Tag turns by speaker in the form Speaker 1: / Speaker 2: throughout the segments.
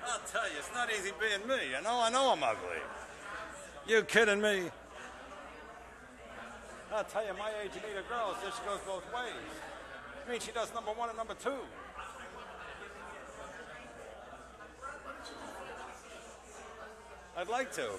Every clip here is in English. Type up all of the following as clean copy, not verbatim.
Speaker 1: I'll tell you, it's not easy being me. I know I'm ugly. You kidding me? I'll tell you, my age, you need a girl, so she goes both ways. I mean, she does number one and number two. I'd like to.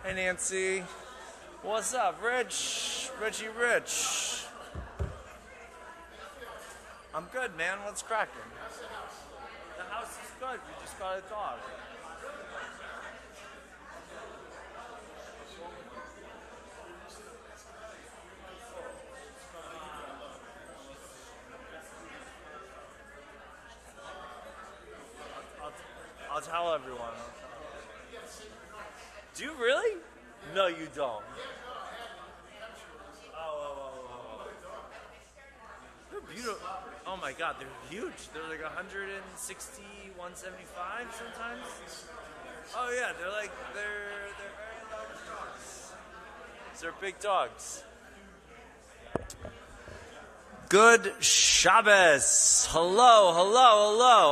Speaker 2: Hey Nancy, what's up, Rich? Richie Rich. I'm good, man. What's cracking? The house is good. We just got a dog. I'll tell everyone. Do you really? No, you don't. Oh. They're beautiful. Oh my God, they're huge. They're like 160, 175 sometimes. Oh yeah, they're very large dogs. They're big dogs. Good Shabbos. Hello.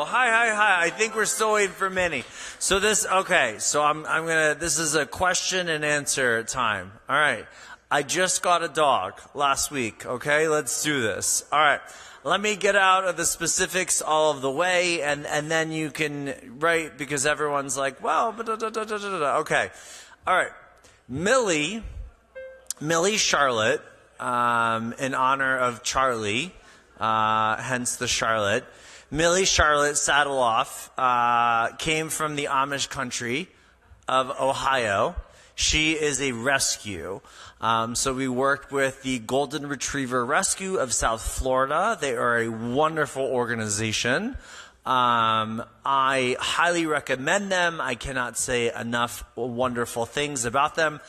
Speaker 2: Hi. I think we're still waiting for Manny. So this is a question and answer time. All right. I just got a dog last week. Okay, let's do this. All right. Let me get out of the specifics all of the way, and then you can write, because everyone's like, well, okay. All right. Millie Charlotte, in honor of Charlie, hence the Charlotte. Millie Charlotte Sataloff came from the Amish country of Ohio. She is a rescue. So we worked with the Golden Retriever Rescue of South Florida. They are a wonderful organization. I highly recommend them. I cannot say enough wonderful things about them.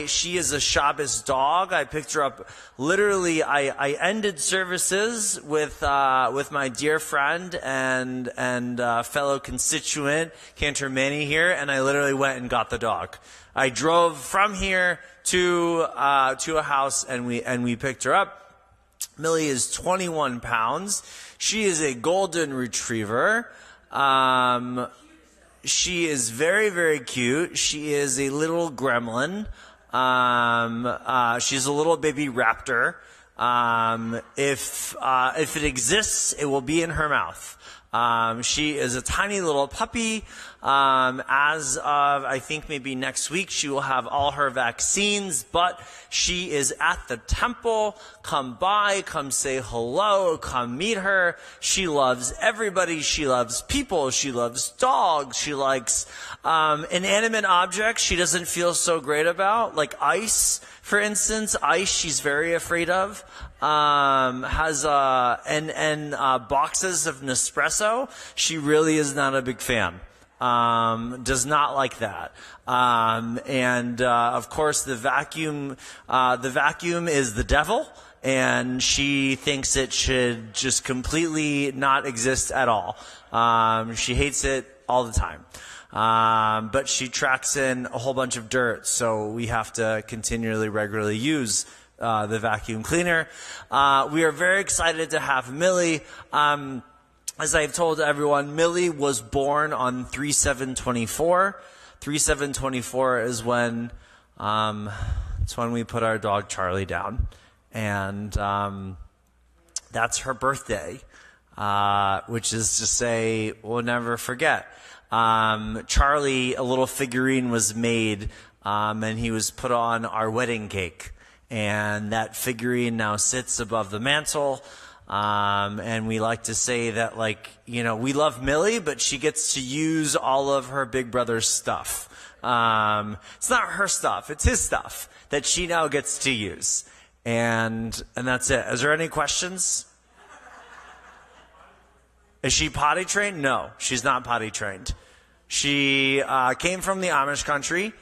Speaker 2: She is a Shabbos dog. I picked her up. Literally, I ended services with my dear friend and fellow constituent Cantor Manny here, and I literally went and got the dog. I drove from here to a house, and we picked her up. Millie is 21 pounds. She is a golden retriever. She is very, very cute. She is a little gremlin. She's a little baby raptor. If it exists, it will be in her mouth. She is a tiny little puppy. As of, I think maybe next week, she will have all her vaccines, but she is at the temple. Come by, come say hello, come meet her. She loves everybody. She loves people. She loves dogs. She likes, inanimate objects she doesn't feel so great about, like ice, for instance. Ice she's very afraid of. Has boxes of Nespresso. She really is not a big fan. Does not like that. Of course the vacuum is the devil. and she thinks it should just completely not exist at all. She hates it all the time. But she tracks in a whole bunch of dirt, so we have to continually, regularly use the vacuum cleaner. We are very excited to have Millie. As I've told everyone, Millie was born on 3/7/24. 3/7/24 is when it's when we put our dog Charlie down, and that's her birthday, which is to say we'll never forget. Charlie, a little figurine was made, and he was put on our wedding cake. And that figurine now sits above the mantle. And we like to say that, we love Millie, but she gets to use all of her big brother's stuff. It's not her stuff, it's his stuff that she now gets to use. And that's it. Is there any questions? Is she potty trained? No, she's not potty trained. She came from the Amish country.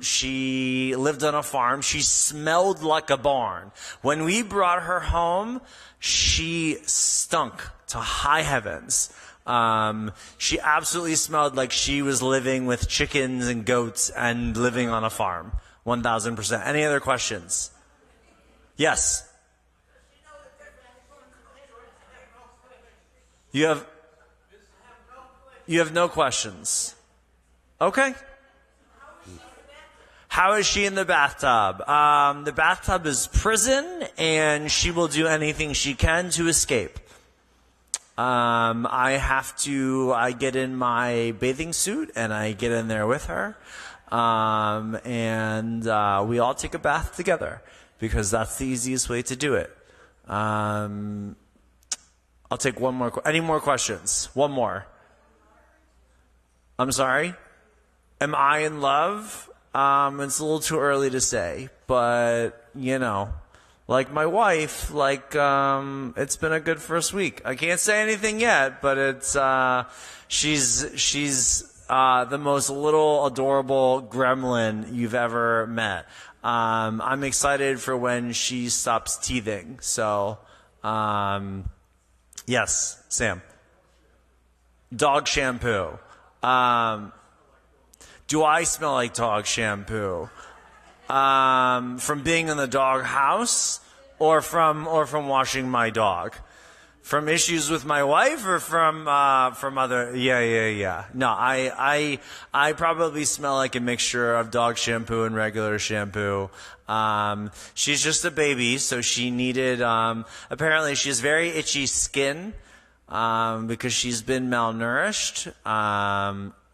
Speaker 2: She lived on a farm. She smelled like a barn. When we brought her home, she stunk to high heavens. She absolutely smelled like she was living with chickens and goats and living on a farm. 1,000%. Any other questions? Yes. You have no questions. Okay. How is she in the bathtub? The bathtub is prison, and she will do anything she can to escape. I get in my bathing suit, and I get in there with her. And we all take a bath together, because that's the easiest way to do it. I'll take one more. Any more questions? One more. I'm sorry? Am I in love? It's a little too early to say, but, like my wife, it's been a good first week. I can't say anything yet, but it's, she's the most little adorable gremlin you've ever met. I'm excited for when she stops teething. So, yes, Sam. Dog shampoo. Do I smell like dog shampoo? From being in the dog house, or from washing my dog? From issues with my wife, or from other? Yeah. No, I probably smell like a mixture of dog shampoo and regular shampoo. She's just a baby, so she needed. Apparently, she has very itchy skin. Because she's been malnourished.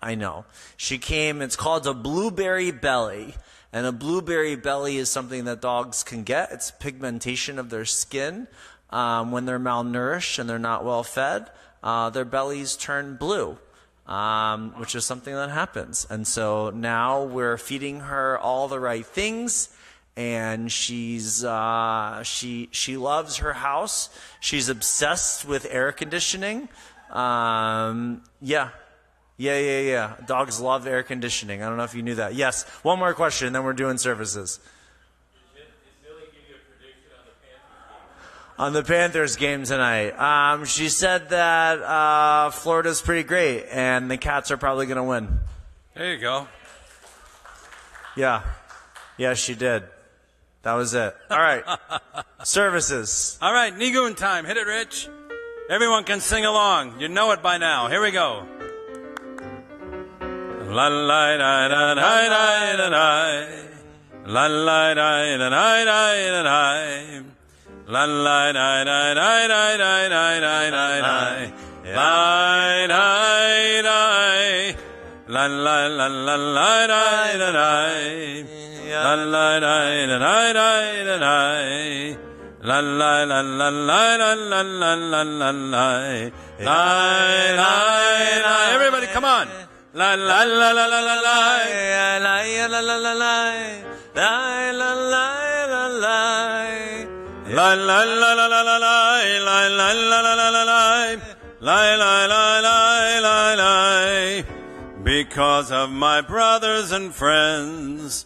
Speaker 2: I know. It's called a blueberry belly. And a blueberry belly is something that dogs can get. It's pigmentation of their skin. When they're malnourished and they're not well fed, their bellies turn blue, which is something that happens. And so now we're feeding her all the right things. And she's she loves her house. She's obsessed with air conditioning. Yeah. Dogs love air conditioning. I don't know if you knew that. Yes. One more question, then we're doing services.
Speaker 3: Did Millie give you a prediction on the Panthers game?
Speaker 2: On the Panthers game tonight, she said that Florida's pretty great, and the Cats are probably going to win.
Speaker 3: There you go.
Speaker 2: Yeah, she did. That was it. All right. Services.
Speaker 3: All right, Nigun time. Hit it, Rich. Everyone can sing along. You know it by now. Here we go. La la da da da da da da. La la da da da da da da. La la da da da da da da da da. La da da. La la la la la da da da. La la la la la la la. La la la la la la la la la la la. Everybody, come on. La la la la la la la.
Speaker 2: La la la la la. La la la la la.
Speaker 3: La la la la la la la. La la la la la la la. La la la la la la. Because of my brothers and friends,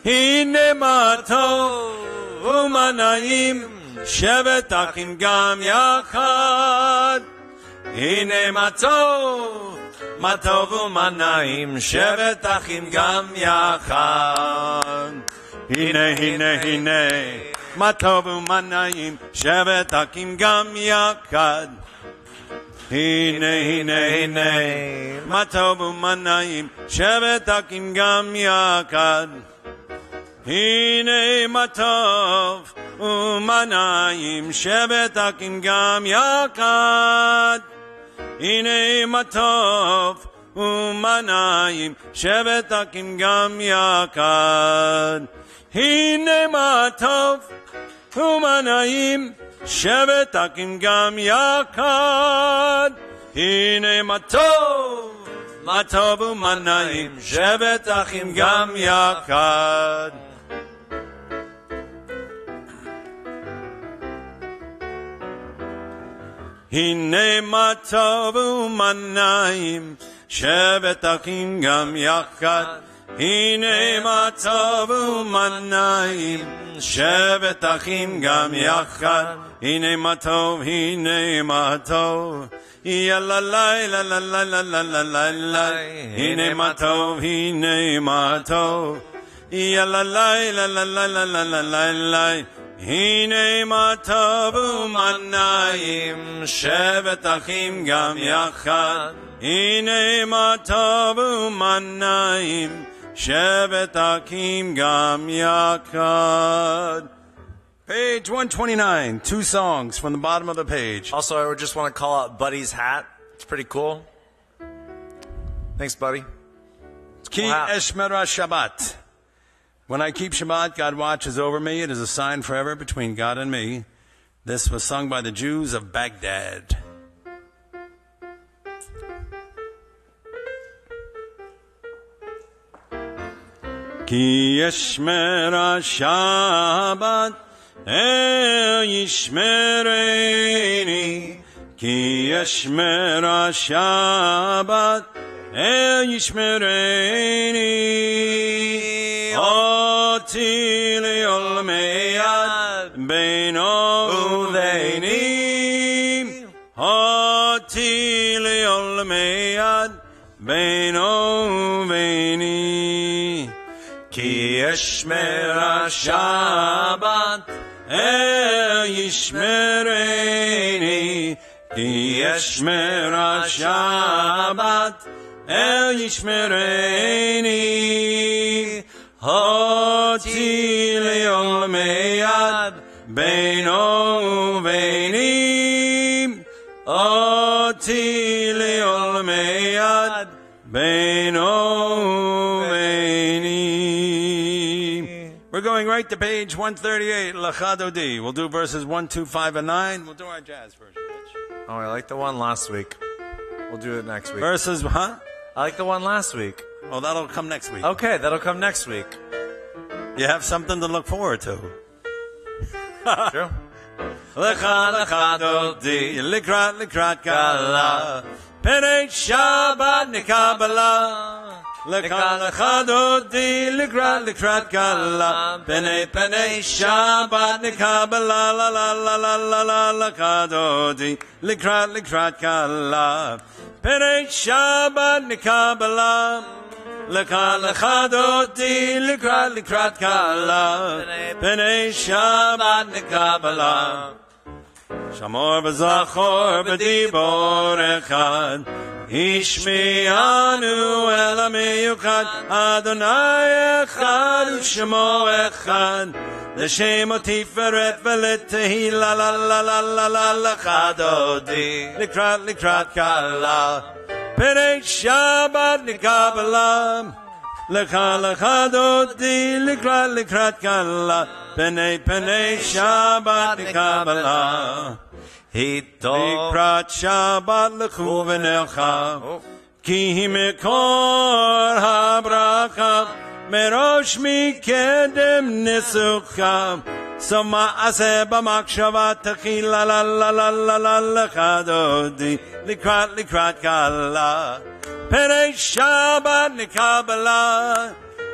Speaker 3: הנה מה טוב ומה נעים, שבת אחים גם יחד. הנה מה טוב ומה נעים, שבת אחים גם יחד. הנה הנה הנה מה טוב ומה נעים, שבת אחים גם יחד. הנה הנה הנה מה טוב ומה נעים, שבת אחים גם יחד. הנה מה טוב ומה נעים, שבת אחים גם יחד. הנה מה טוב ומה נעים, שבת אחים גם יחד. הנה מה טוב ומה נעים, שבת אחים גם יחד. הנה מה טוב ומה נעים, שבת אחים גם יחד. הנה מה טוב ומה נעים, שבת אחים גם יחד. הנה מה טוב ומה נעים, שבת אחים גם יחד. הנה מה טוב, הנה מה טוב, יאללה לילה לילה לילה לילה. הנה מה טוב, הנה מה טוב, יאללה לילה לילה לילה לילה. הנה מה טוב ומה נעים, שבת אחים גם יחד. הנה מה טוב ומה נעים, שבת אחים גם יחד. Page 129, 2 songs from the bottom of the page.
Speaker 2: Also, I would just want to call out Buddy's hat. It's pretty cool. Thanks, Buddy.
Speaker 3: Ki Eshmera Shabbat. When I keep Shabbat, God watches over me. It is a sign forever between God and me. This was sung by the Jews of Baghdad. Ki Eshmera Shabbat Yishmereini. Ki Eshmera Shabbat Yishmereini. Oti le'ol meyad beino uveini. Oti le'ol meyad beino uveini. Ki eshmera Shabbat yishmereini. Ki eshmera Shabbat yishmereini. Hoti le'ol meyad beino uveini. Hoti le'ol meyad beino uveini. We're going right to page 138, Lachadodi. We'll do verses 1, 2, 5, and 9. We'll do our jazz version, Rich.
Speaker 2: Oh, I like the one last week. We'll do it next week.
Speaker 3: Verses, huh?
Speaker 2: I like the one last week.
Speaker 3: Well, that'll come next week.
Speaker 2: Okay, that'll come next week.
Speaker 3: You have something to look forward to.
Speaker 2: True.
Speaker 3: Lachadodi, likrat kala. Penei Shabbat nikabala. Lachadodi, likrat kala. Penei Shabbat nikabala. La la la la la la. Lachadodi, likrat kala. Penei Shabbat nikabala. Lachadodi, likrat kala. Penei Shabbat nikabala. Shamor v'zachor b'dibor echad. Ishmi'anu el ha'miyuchad. Adonai echad u'shemo echad. L'shem u'tiferet v'letehila la la la la la. Lachadodi, likrat kala. Penei Shabbat nikabala. Lachadodi, likrat kala. Penei Shabbat nikabala. Likrat Shabbat lechu v'necha. Ki mekor habracha. Merosh mikedem nisucha. So ma'aseh b'makshava techila la la la la la. Lachadodi, likrat kala. Penei Shabbat nikabala.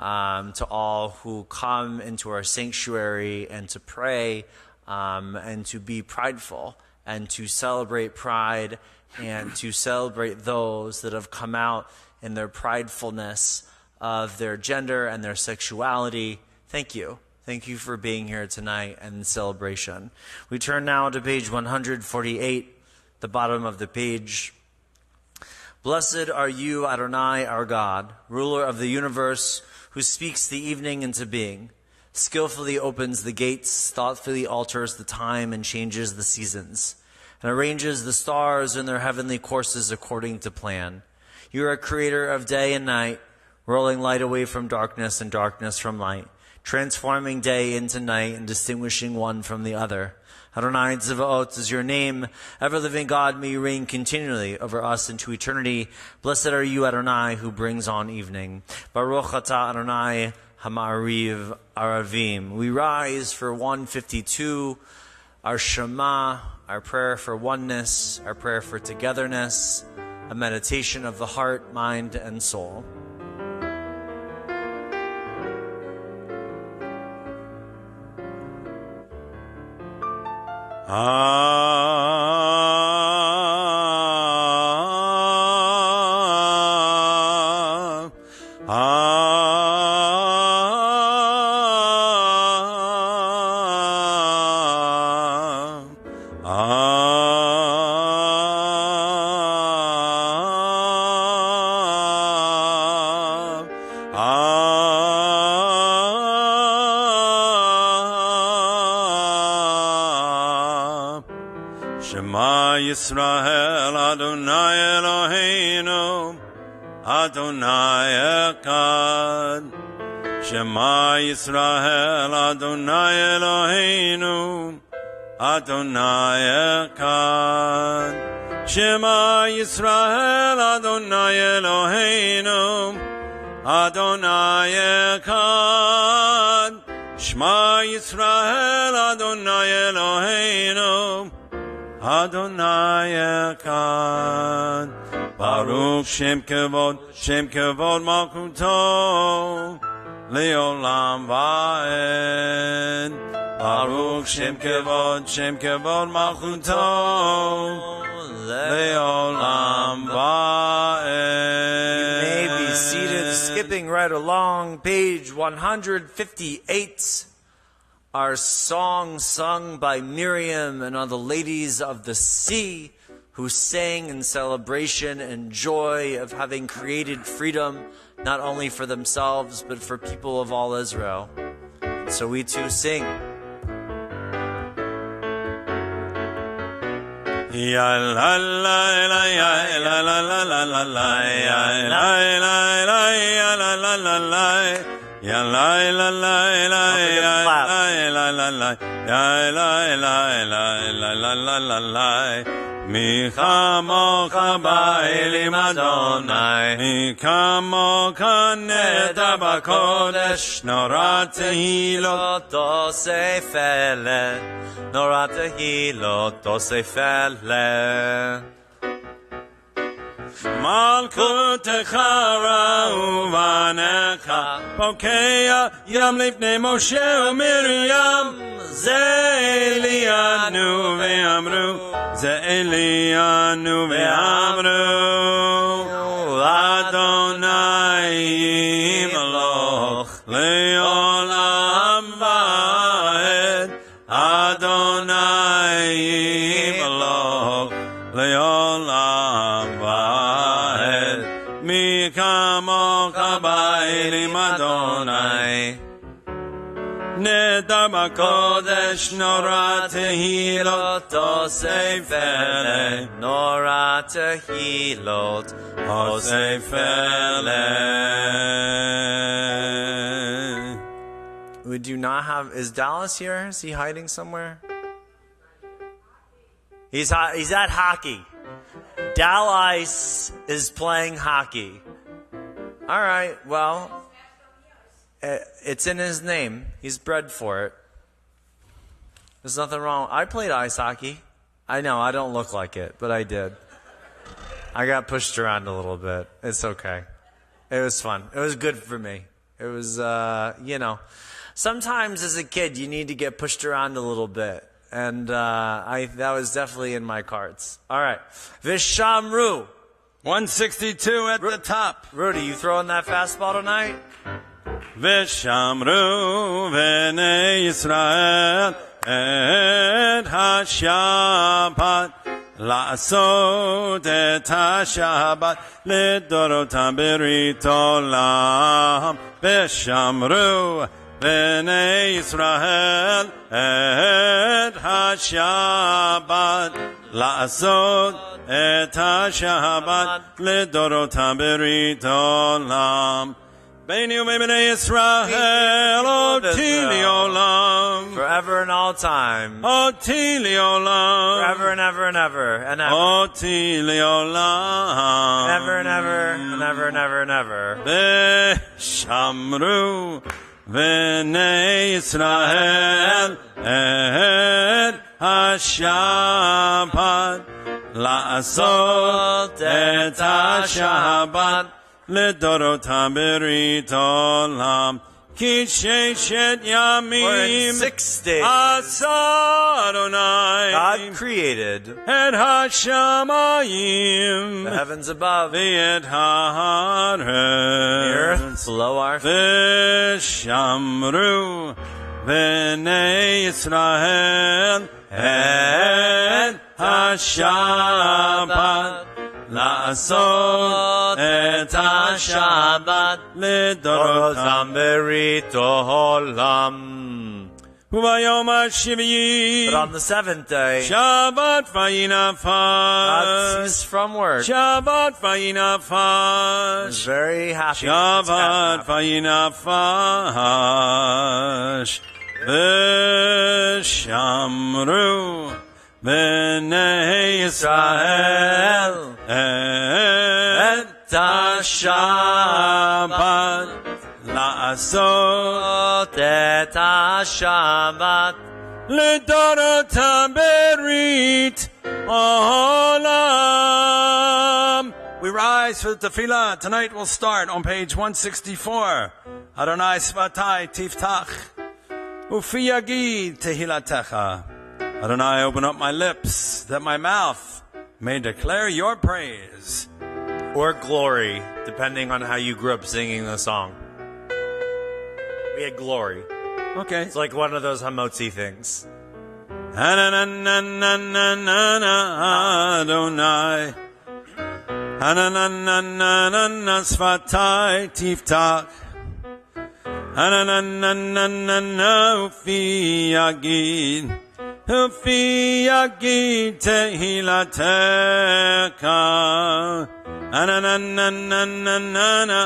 Speaker 2: to all who come into our sanctuary and to pray and to be prideful and to celebrate pride and to celebrate those that have come out in their pridefulness of their gender and their sexuality. Thank you. Thank you for being here tonight and the celebration. We turn now to page 148, the bottom of the page. Blessed are you, Adonai, our God, ruler of the universe, who speaks the evening into being, skillfully opens the gates, thoughtfully alters the time and changes the seasons, and arranges the stars in their heavenly courses according to plan. You are a creator of day and night, rolling light away from darkness and darkness from light, transforming day into night and distinguishing one from the other. Adonai Tzavaot is your name. Ever-living God, may you reign continually over us into eternity. Blessed are you, Adonai, who brings on evening. Baruch atah Adonai Hama'ariv Aravim. We rise for 152, our Shema, our prayer for oneness, our prayer for togetherness, a meditation of the heart, mind, and soul.
Speaker 3: Yisrael Adonai Eloheinu Adonai Echad. Shema Yisrael Adonai Eloheinu Adonai Echad. Shema Yisrael Adonai Eloheinu Adonai Echad. Shema Yisrael Adonai Eloheinu Adonai Echad. Baruch Shem Kavod Malchuto Leolam Va'ed. Baruch Shem Kavod Malchuto Leolam Va'ed.
Speaker 2: You may be seated, skipping right along, page 158. Our song sung by Miriam and all the ladies of the sea who sang in celebration and joy of having created freedom not only for themselves but for people of all Israel. So we too sing.
Speaker 3: Ya la la la ya la la la la la la ya la la la ya la la la la ya la la la la ya la la la la ya la la la la la la la mi chamocha ba'elim Adonai mi kamocha neda b'kodesh nora tehilot
Speaker 2: Tosefele, Nora tehilot Tosefele.
Speaker 3: Malkutecha ra'uvanecha Pokeya yam lifnei Moshe u'Miriam Ze Elianu ve'amru Ze Elianu ve'amru Adonai yimloch le'olam va'ed Adonai yimloch le'olam va'ed Mi kamocha ba'elim Adonai Neda b'kodesh nora tehilot Tosefele
Speaker 2: Nora tehilot
Speaker 3: Tosefele.
Speaker 2: We do not have... Is Dallas here? Is he hiding somewhere? He's at hockey. Dallas is playing hockey. All right, well... It's in his name. He's bred for it. There's nothing wrong. I played ice hockey. I know, I don't look like it, but I did. I got pushed around a little bit. It's okay. It was fun. It was good for me. It was, sometimes as a kid you need to get pushed around a little bit. And that was definitely in my cards. All right. Vishamru.
Speaker 3: 162 at the top.
Speaker 2: Rudy, you throwing that fastball tonight?
Speaker 3: Vishamru v'nei Yisrael et ha-Shabbat la'asot et ha-Shabbat lidorotam berit olam. Vishamru v'nei Yisrael et ha-Shabbat la'asot et ha-Shabbat lidorotam berit olam. Beinu v'bnei Yisrael oti li'olam.
Speaker 2: Forever and all time.
Speaker 3: Oti li'olam.
Speaker 2: Forever and ever and ever and ever.
Speaker 3: Oti li'olam.
Speaker 2: Ever and ever and ever and ever and ever.
Speaker 3: Veshamru v'nei Yisrael et ha-Shabbat la'asot et ha-Shabbat lidorotam berit olam. Ki sheshet yamim.
Speaker 2: We're in 6 days.
Speaker 3: Asa Adonai.
Speaker 2: God created
Speaker 3: Et ha-shamayim.
Speaker 2: the heavens above,
Speaker 3: V'et
Speaker 2: the
Speaker 3: ha'aretz.
Speaker 2: earth below our feet.
Speaker 3: V'shamru v'nei Yisrael et ha-Shabbat la'asot et ha-Shabbat lidorotam
Speaker 2: berit olam.
Speaker 3: U'bayom ha-shivyi
Speaker 2: But on the 7th day,
Speaker 3: Shabbat
Speaker 2: God
Speaker 3: vayinafas
Speaker 2: ceased from work.
Speaker 3: Shabbat
Speaker 2: He was
Speaker 3: vayinafas
Speaker 2: very happy.
Speaker 3: Shabbat vayinafas V'shamru v'nei Yisrael et ha-Shabbat la'asot
Speaker 2: et ha-Shabbat
Speaker 3: lidorotam berit olam. We rise for the tefillah. Tonight we'll start on page 164. Adonai Svatai Tiftach Ufi Yagid Tehilatecha. Adonai, open up my lips, that my mouth may declare your praise.
Speaker 2: or glory, depending on how you grew up singing the song. We had glory.
Speaker 3: Okay.
Speaker 2: It's like one of those hamotzi things.
Speaker 3: Adonai. Hananananana svatai tiftach. Hananananana ufi yagid. Ufi yagid tehilatecha. Hananananana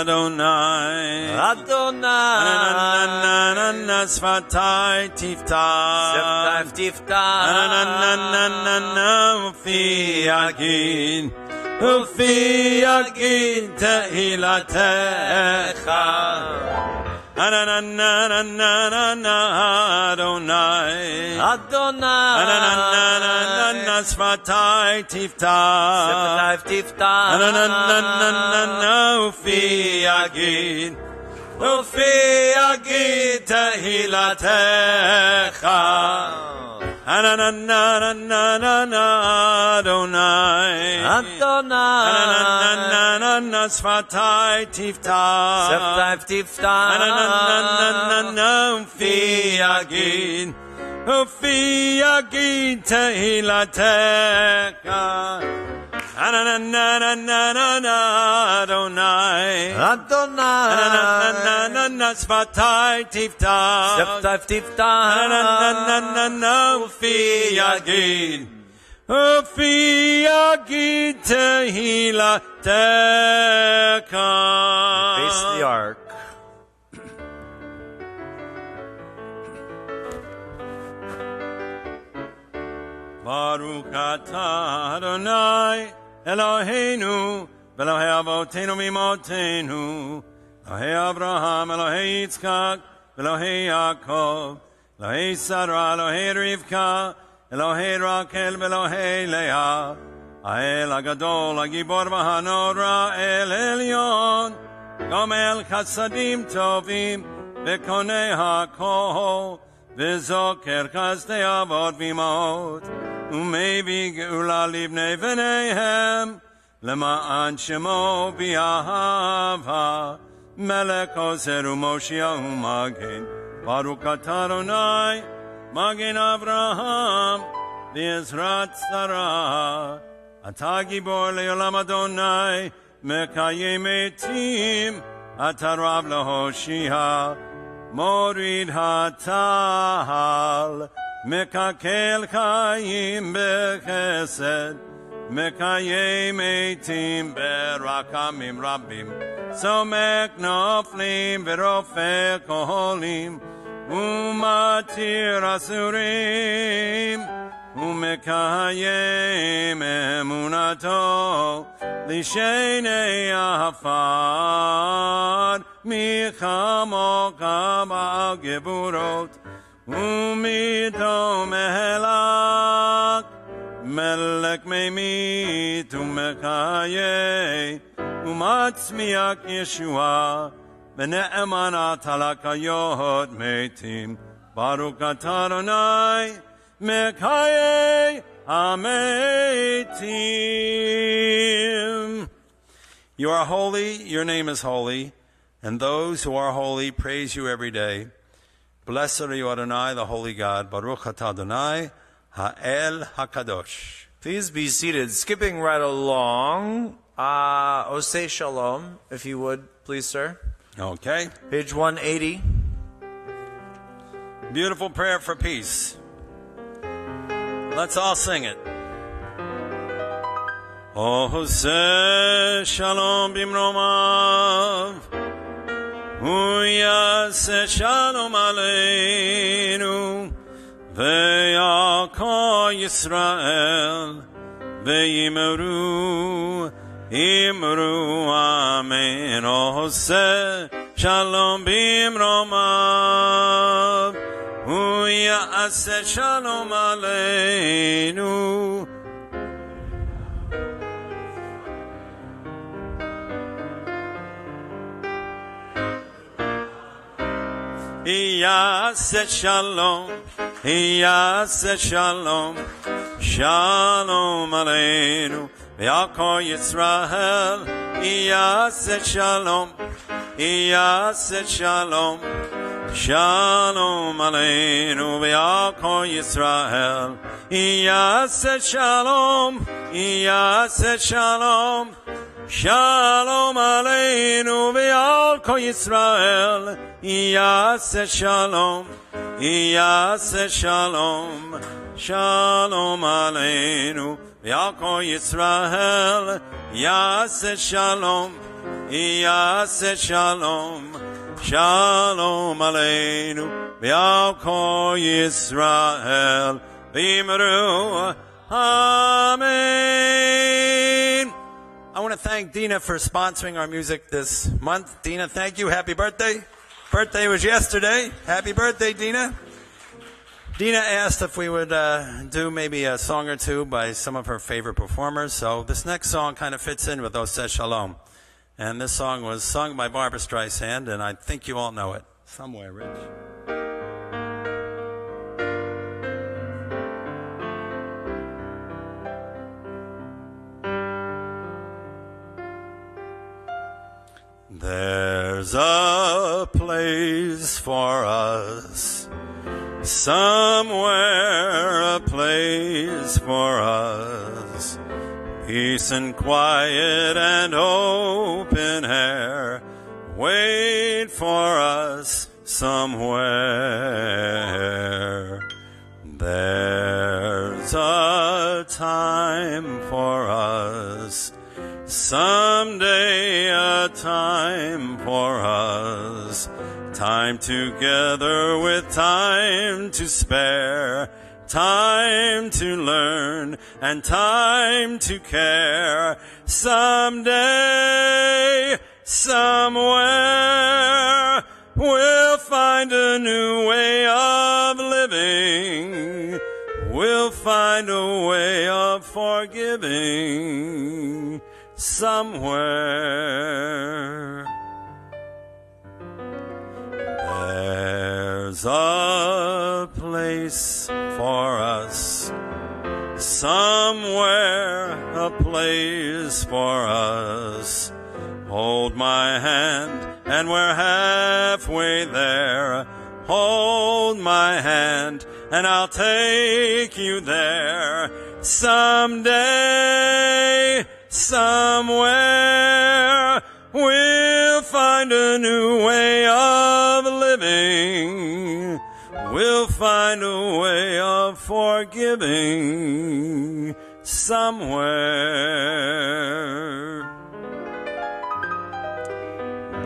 Speaker 3: Adonai.
Speaker 2: Adonai.
Speaker 3: Hananananana svatai tiftach.
Speaker 2: Seftav tiftach.
Speaker 3: Hananananana ufi yagid. Ufi yagid tehilatecha. Hananananana Adonai.
Speaker 2: Adonai.
Speaker 3: Hananananana svatai tiftach.
Speaker 2: Seftav tiftach.
Speaker 3: Hananananana ufi yagid. Ufi yagid tehilatecha. Hananananana Adonai.
Speaker 2: Adonai.
Speaker 3: Hananananana svatai tiftach.
Speaker 2: Seftav tiftach.
Speaker 3: Hananananana ufi yagid. Ufi yagid tehilatecha. Hananananana Adonai.
Speaker 2: Adonai.
Speaker 3: Hananananana svatai tiftach.
Speaker 2: Seftav tiftach.
Speaker 3: Hananananana ufi yagid. Ufi yagid tehilatecha.
Speaker 2: Face the ark.
Speaker 3: Baruch atah Adonai Eloheinu Elohei Avotenu Mimotenu Elohei Abraham Elohei Yitzchak Elohei Yaakov Elohei Sarah Elohei Rivka Elohei Rakel Elohei Leah Ha'el HaGadol HaGibor VaHanora El Elyon גומל חסדים טובים וקונה הכל וזוכר חסדי אבות ואמהות ומביא גאולה לבני בניהם למען שמו באהבה מלך עוזר ומושיע ומגן ברוך אתה אדוני מגן אברהם בעזרת שרה אתה גיבור לעולם אדוני מקיים מתים אתה רב להושיע מוריד הטל מקלקל חיים בחסד מקיים מתים ברחמים רבים סומק נופלים ורופא חולים ומתיר אסורים ומקיים אמונתו לשני עפר מי כמוך בעל גבורות ומיתו מלך מלך ממית ומחיה ומצמיח ישועה ונאמן אתה לחיות מתים ברוך אתה אדוני מחיי המתים. You are holy, your name is holy, and those who are holy praise you every day. Blessed are you, Adonai, the holy God. Baruch atah Adonai, ha'el hakadosh.
Speaker 2: Please be seated. Skipping right along, Osei Shalom, if you would, please, sir.
Speaker 3: Okay.
Speaker 2: Page 180.
Speaker 3: Beautiful prayer for peace. Let's all sing it. Osei Shalom bimromav, Uyaseh Shalom aleinu, Ve'yakol Yisrael, Ve'yimru, Imru Amen. Osei Shalom bimromav, Uyaseh Shalom aleinu. Yaseh Shalom, Yaseh Shalom, Shalom Aleinu, Ve'yakol Yisrael, Yaseh Shalom, Yaseh Shalom, Shalom Aleinu, Ve'yakol Yisrael, Yaseh Shalom, Yaseh Shalom, Shalom Aleinu, Ve'yakol Yisrael, Yaseh Shalom, Yaseh Shalom, Shalom Aleinu, Ve'yakol Yisrael, Yaseh Shalom, Yaseh Shalom, Shalom Aleinu, Ve'yakol Yisrael, V'imru Amen. I want to thank Dina for sponsoring our music this month. Dina, thank you. Happy birthday. Birthday was yesterday. Happy birthday, Dina. Dina asked if we would do maybe a song or two by some of her favorite performers. So this next song kind of fits in with Osei Shalom. And this song was sung by Barbara Streisand, and I think you all know it. Somewhere, Rich. There's a place for us, somewhere a place for us, peace and quiet and open air, wait for us somewhere. There's a time for us, someday a time for us, time together with time to spare, time to learn and time to care. Someday, somewhere, we'll find a new way of living. We'll find a way of forgiving. Somewhere. There's a place for us, somewhere a place for us. Hold my hand and we're halfway there. Hold my hand and I'll take you there. Someday, somewhere, we'll find a new way of living. We'll find a way of forgiving somewhere.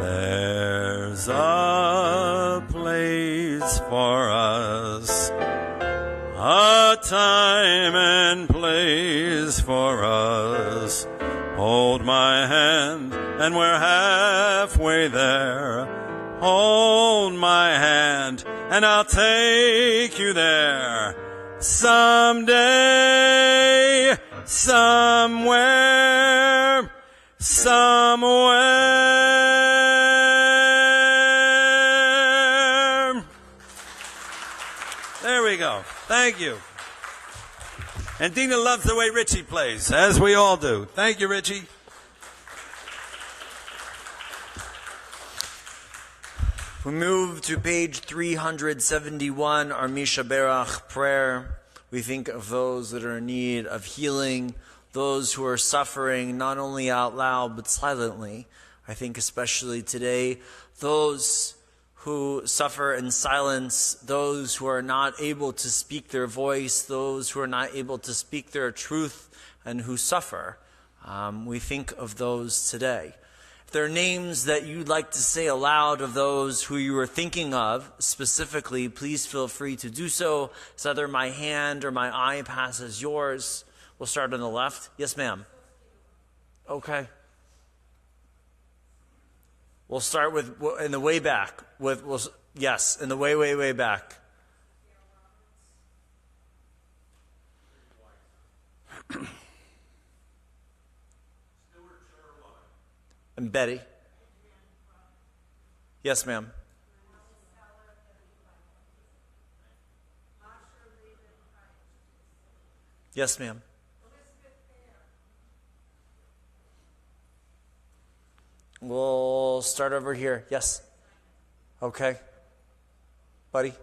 Speaker 3: There's a place for us, a time and place for us. Hold my hand and we're halfway there. Hold my hand and I'll take you there. Someday, somewhere, somewhere. There we go. Thank you. And Dina loves the way Richie plays, as we all do. Thank you, Richie.
Speaker 2: We move to page 371, our Misha Berach prayer. We think of those that are in need of healing, those who are suffering not only out loud but silently. I think especially today, those who suffer in silence, those who are not able to speak their voice, those who are not able to speak their truth and who suffer. We think of those today. If there are names that you'd like to say aloud of those who you are thinking of specifically, please feel free to do so. As either my hand or my eye passes yours. We'll start on the left. Yes, ma'am. Okay. We'll start with in the way back. Yes, in the way back. And Betty. Yes, ma'am. Yes, ma'am. We'll start over here. Yes. Okay. Buddy.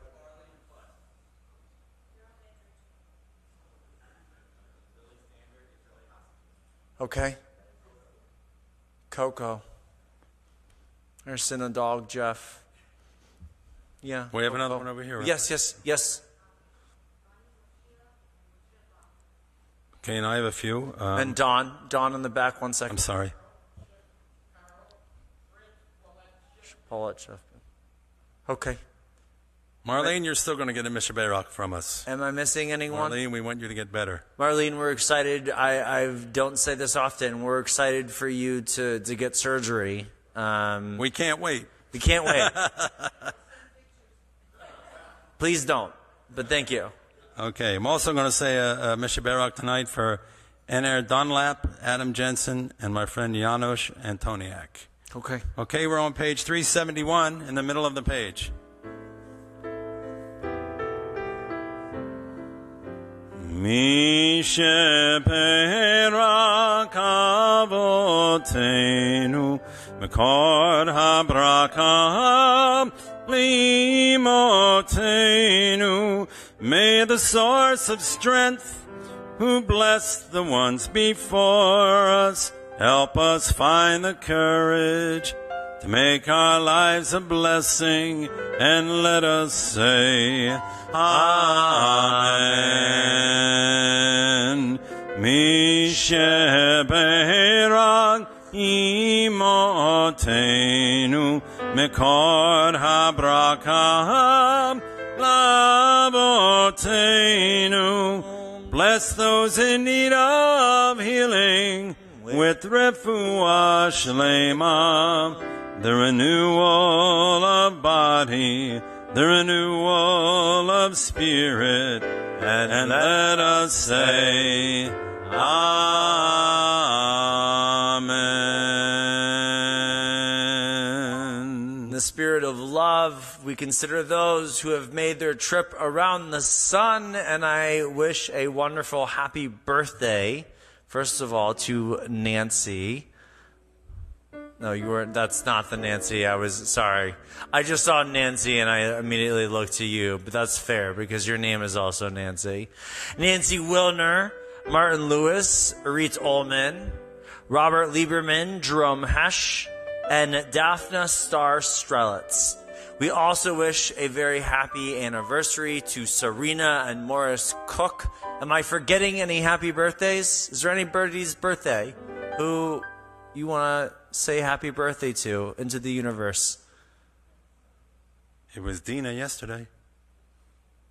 Speaker 2: Okay. Coco. There's a dog, Jeff. Yeah.
Speaker 3: We have another one over here. Right?
Speaker 2: Yes.
Speaker 3: Okay, and I have a few.
Speaker 2: And Don in the back, 1 second.
Speaker 3: I'm sorry.
Speaker 2: Paulette. Okay.
Speaker 3: Marlene, you're still going to get a Misha Berach from us.
Speaker 2: Am I missing anyone?
Speaker 3: Marlene, we want you to get better.
Speaker 2: Marlene, we're excited. I don't say this often. We're excited for you to get surgery.
Speaker 3: We can't wait.
Speaker 2: We can't wait. Please don't. But thank you.
Speaker 3: Okay. I'm also going to say a Misha Berach tonight for Ener Dunlap, Adam Jensen, and my friend Janusz Antoniak.
Speaker 2: Okay.
Speaker 3: Okay, we're on page 371 in the middle of the page. Misha Berach Avotenu Mekor HaBraka Limotenu. May the source of strength, who blessed the ones before us, help us find the courage to make our lives a blessing, and let us say, Amen. Misha Berach Imotenu Mekor HaBraka Lavotenu. Bless those in need of healing with refuah shlema, the renewal of body, the renewal of spirit, and let us say, Amen.
Speaker 2: In the spirit of love, we consider those who have made their trip around the sun, and I wish a wonderful happy birthday, first of all, to Nancy. No, you weren't. That's not the Nancy. I was sorry. I just saw Nancy and I immediately looked to you, but that's fair because your name is also Nancy. Nancy Wilner, Martin Lewis, Arit Ullman, Robert Lieberman, Jerome Hesch, and Daphne Starr Strelitz. We also wish a very happy anniversary to Serena and Morris Cook. Am I forgetting any happy birthdays? Is there anybody's birthday who you want to say happy birthday to into the universe?
Speaker 3: It was Dina yesterday.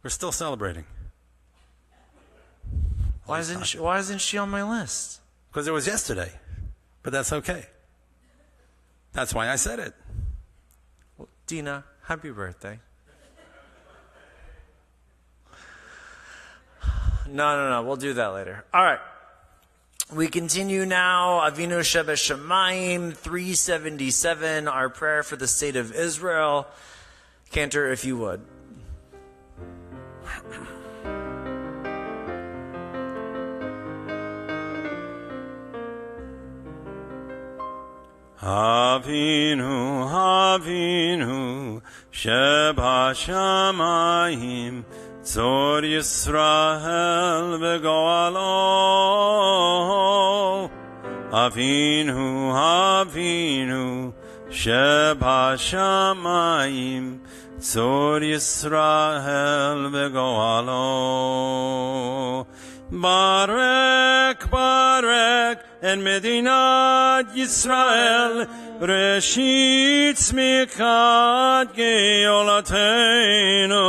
Speaker 3: We're still celebrating.
Speaker 2: Why isn't she on my list?
Speaker 3: Because it was yesterday. But that's okay. That's why I said it.
Speaker 2: Well, Dina, happy birthday. No. We'll do that later. All right. We continue now. Avinu Shebashamayim 377, our prayer for the state of Israel. Cantor, if you would.
Speaker 3: Avinu, Avinu, Shebashamayim, Tzor Yisrael v'goalo. Avinu, Avinu, Shebashamayim, Tzor Yisrael v'goalo. Barek, Barek, en Medinat Yisrael, Reshit Smikat Geolateinu,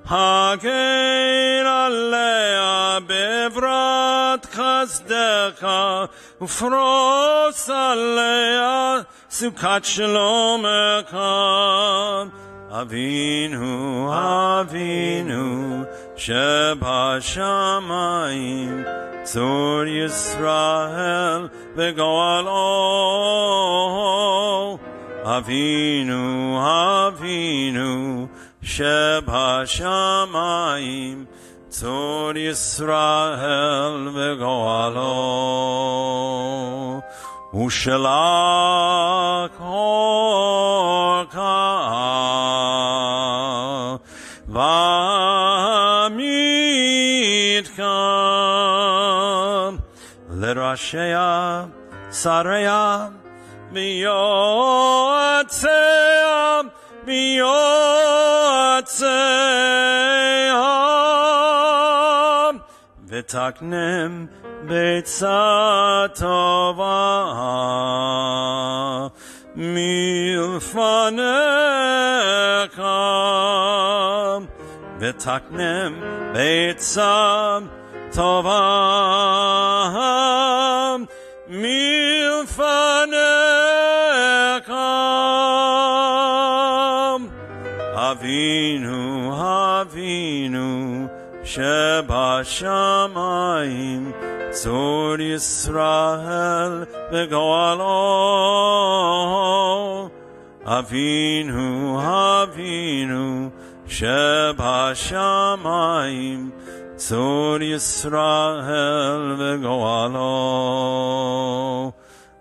Speaker 3: Hagen Alea Bevrat Chazdecha, Ufros Alea Sukat Shalomeka. Avinu, Avinu, Shebashamayim, Tzor Yisrael v'goalo. Avinu, Avinu, Shebashamayim, Tzor Yisrael v'goalo. Ushalach orka v'amitka l'rashea sareya miyotzea v'taknem Beitza tova milfanecha v'taknem beitza tova milfanecha. Avinu, Avinu, Shebashamayim, Tzor Yisrael v'goalo. Avinu, Avinu, Shebashamayim, Tzor Yisrael v'goalo.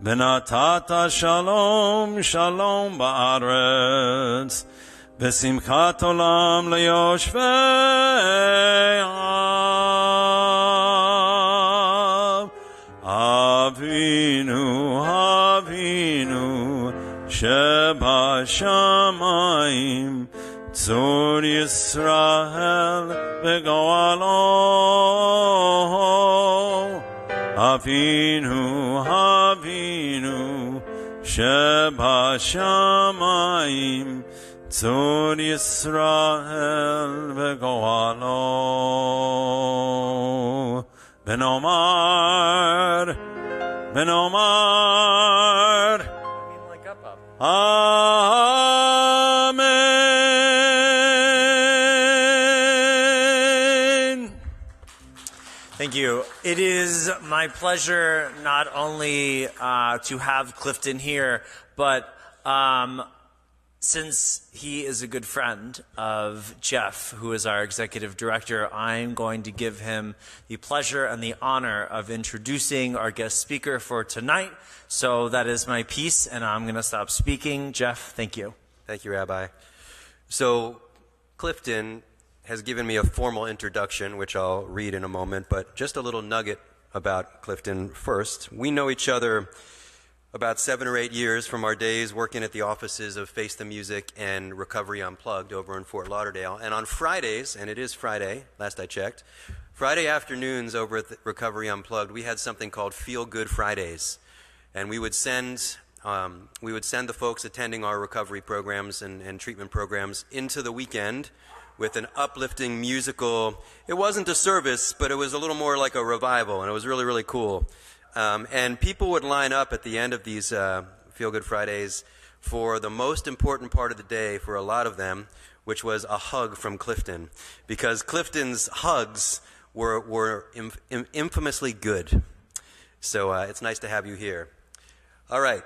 Speaker 3: V'natata shalom, shalom ba'aretz, v'simchat olam leyoshvei. Avinu, Avinu, Shebashamayim, Tzor Yisrael v'goalo. Avinu, Avinu, Shebashamayim, Tzor Yisrael v'goalo. V'nomar, v'nomar, Amen.
Speaker 2: Thank you. It is my pleasure not only to have Clifton here, but since he is a good friend of Jeff, who is our executive director, I'm going to give him the pleasure and the honor of introducing our guest speaker for tonight. So that is my piece, and I'm going to stop speaking. Jeff, thank you.
Speaker 4: Thank you, Rabbi. So Clifton has given me a formal introduction, which I'll read in a moment, but just a little nugget about Clifton first. We know each other about 7 or 8 years from our days working at the offices of Face the Music and Recovery Unplugged over in Fort Lauderdale. And on Fridays, and it is Friday, last I checked, Friday afternoons over at the Recovery Unplugged, we had something called Feel Good Fridays. And we would send the folks attending our recovery programs and treatment programs into the weekend with an uplifting musical. It wasn't a service, but it was a little more like a revival, and it was really, really cool. And people would line up at the end of these Feel Good Fridays for the most important part of the day for a lot of them, which was a hug from Clifton, because Clifton's hugs were infamously good. So it's nice to have you here. All right.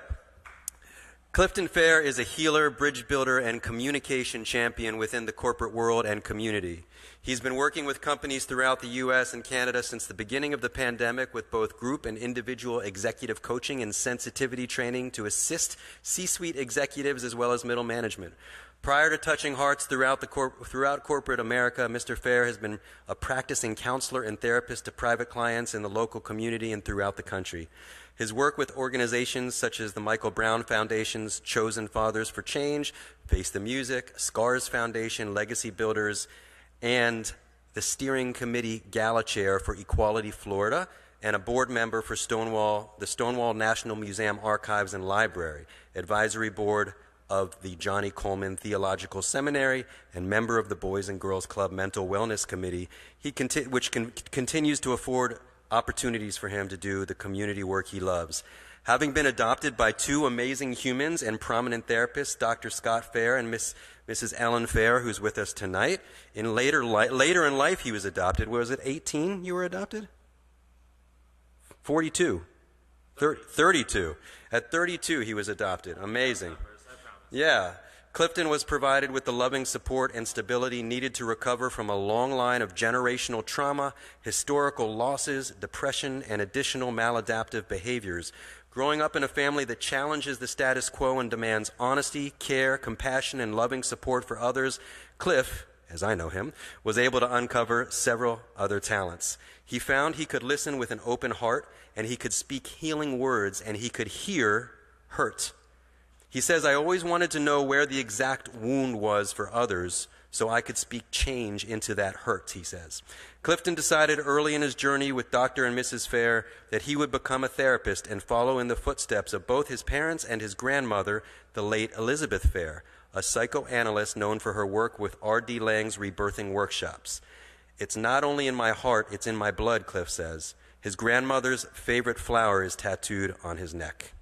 Speaker 4: Clifton Fair is a healer, bridge builder, and communication champion within the corporate world and community. He's been working with companies throughout the U.S. and Canada since the beginning of the pandemic with both group and individual executive coaching and sensitivity training to assist C-suite executives as well as middle management. Prior to touching hearts throughout corporate America, Mr. Fair has been a practicing counselor and therapist to private clients in the local community and throughout the country. His work with organizations such as the Michael Brown Foundation's Chosen Fathers for Change, Face the Music, Scars Foundation, Legacy Builders, and the Steering Committee Gala Chair for Equality Florida, and a board member for the Stonewall National Museum Archives and Library, advisory board of the Johnny Coleman Theological Seminary, and member of the Boys and Girls Club Mental Wellness Committee, which continues to afford opportunities for him to do the community work he loves. Having been adopted by 2 amazing humans and prominent therapists, Dr. Scott Fair and Mrs. Ellen Fair, who's with us tonight, later in life he was adopted. Was it 18 you were adopted? 42. 32. At 32 he was adopted. Amazing. Yeah. Clifton was provided with the loving support and stability needed to recover from a long line of generational trauma, historical losses, depression, and additional maladaptive behaviors. Growing up in a family that challenges the status quo and demands honesty, care, compassion, and loving support for others, Cliff, as I know him, was able to uncover several other talents. He found he could listen with an open heart, and he could speak healing words, and he could hear hurt. He says, I always wanted to know where the exact wound was for others so I could speak change into that hurt, he says. Clifton decided early in his journey with Dr. and Mrs. Fair that he would become a therapist and follow in the footsteps of both his parents and his grandmother, the late Elizabeth Fair, a psychoanalyst known for her work with R.D. Laing's rebirthing workshops. It's not only in my heart, it's in my blood, Cliff says. His grandmother's favorite flower is tattooed on his neck.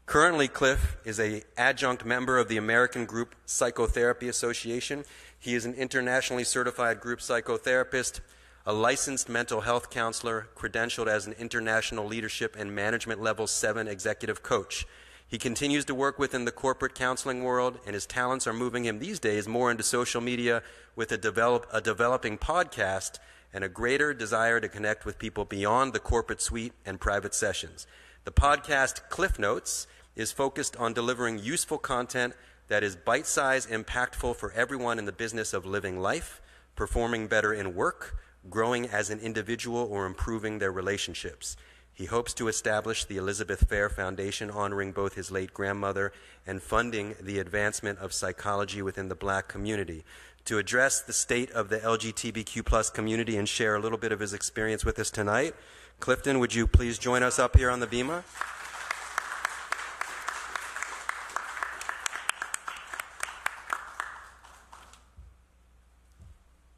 Speaker 4: Currently, Cliff is an adjunct member of the American Group Psychotherapy Association. He is an internationally certified group psychotherapist, a licensed mental health counselor, credentialed as an international leadership and management level 7 executive coach. He continues to work within the corporate counseling world, and his talents are moving him these days more into social media with a developing podcast and a greater desire to connect with people beyond the corporate suite and private sessions. The podcast Cliff Notes is focused on delivering useful content that is bite-sized, impactful for everyone in the business of living life, performing better in work, growing as an individual, or improving their relationships. He hopes to establish the Elizabeth Fair Foundation, honoring both his late grandmother and funding the advancement of psychology within the Black community. To address the state of the LGBTQ+ community and share a little bit of his experience with us tonight, Clifton, would you please join us up here on the bima?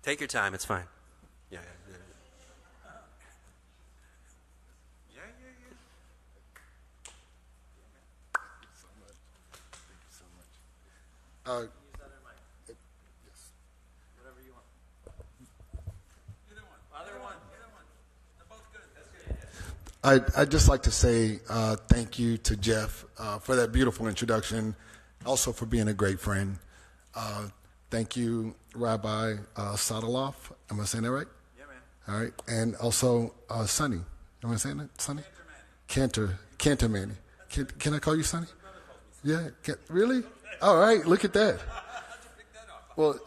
Speaker 4: Take your time, it's fine. Yeah.
Speaker 2: Whatever you want. Either one. Either one. They're both good. That's good.
Speaker 5: I'd just like to say thank you to Jeff for that beautiful introduction. also for being a great friend. Thank you, Rabbi Sataloff. Am I saying that right?
Speaker 3: Yeah, man.
Speaker 5: All right. And also Sonny. Am I saying that? Sonny? Cantor Manny. Can I call you Sonny? Yeah. Really? All right. Look at that. Well,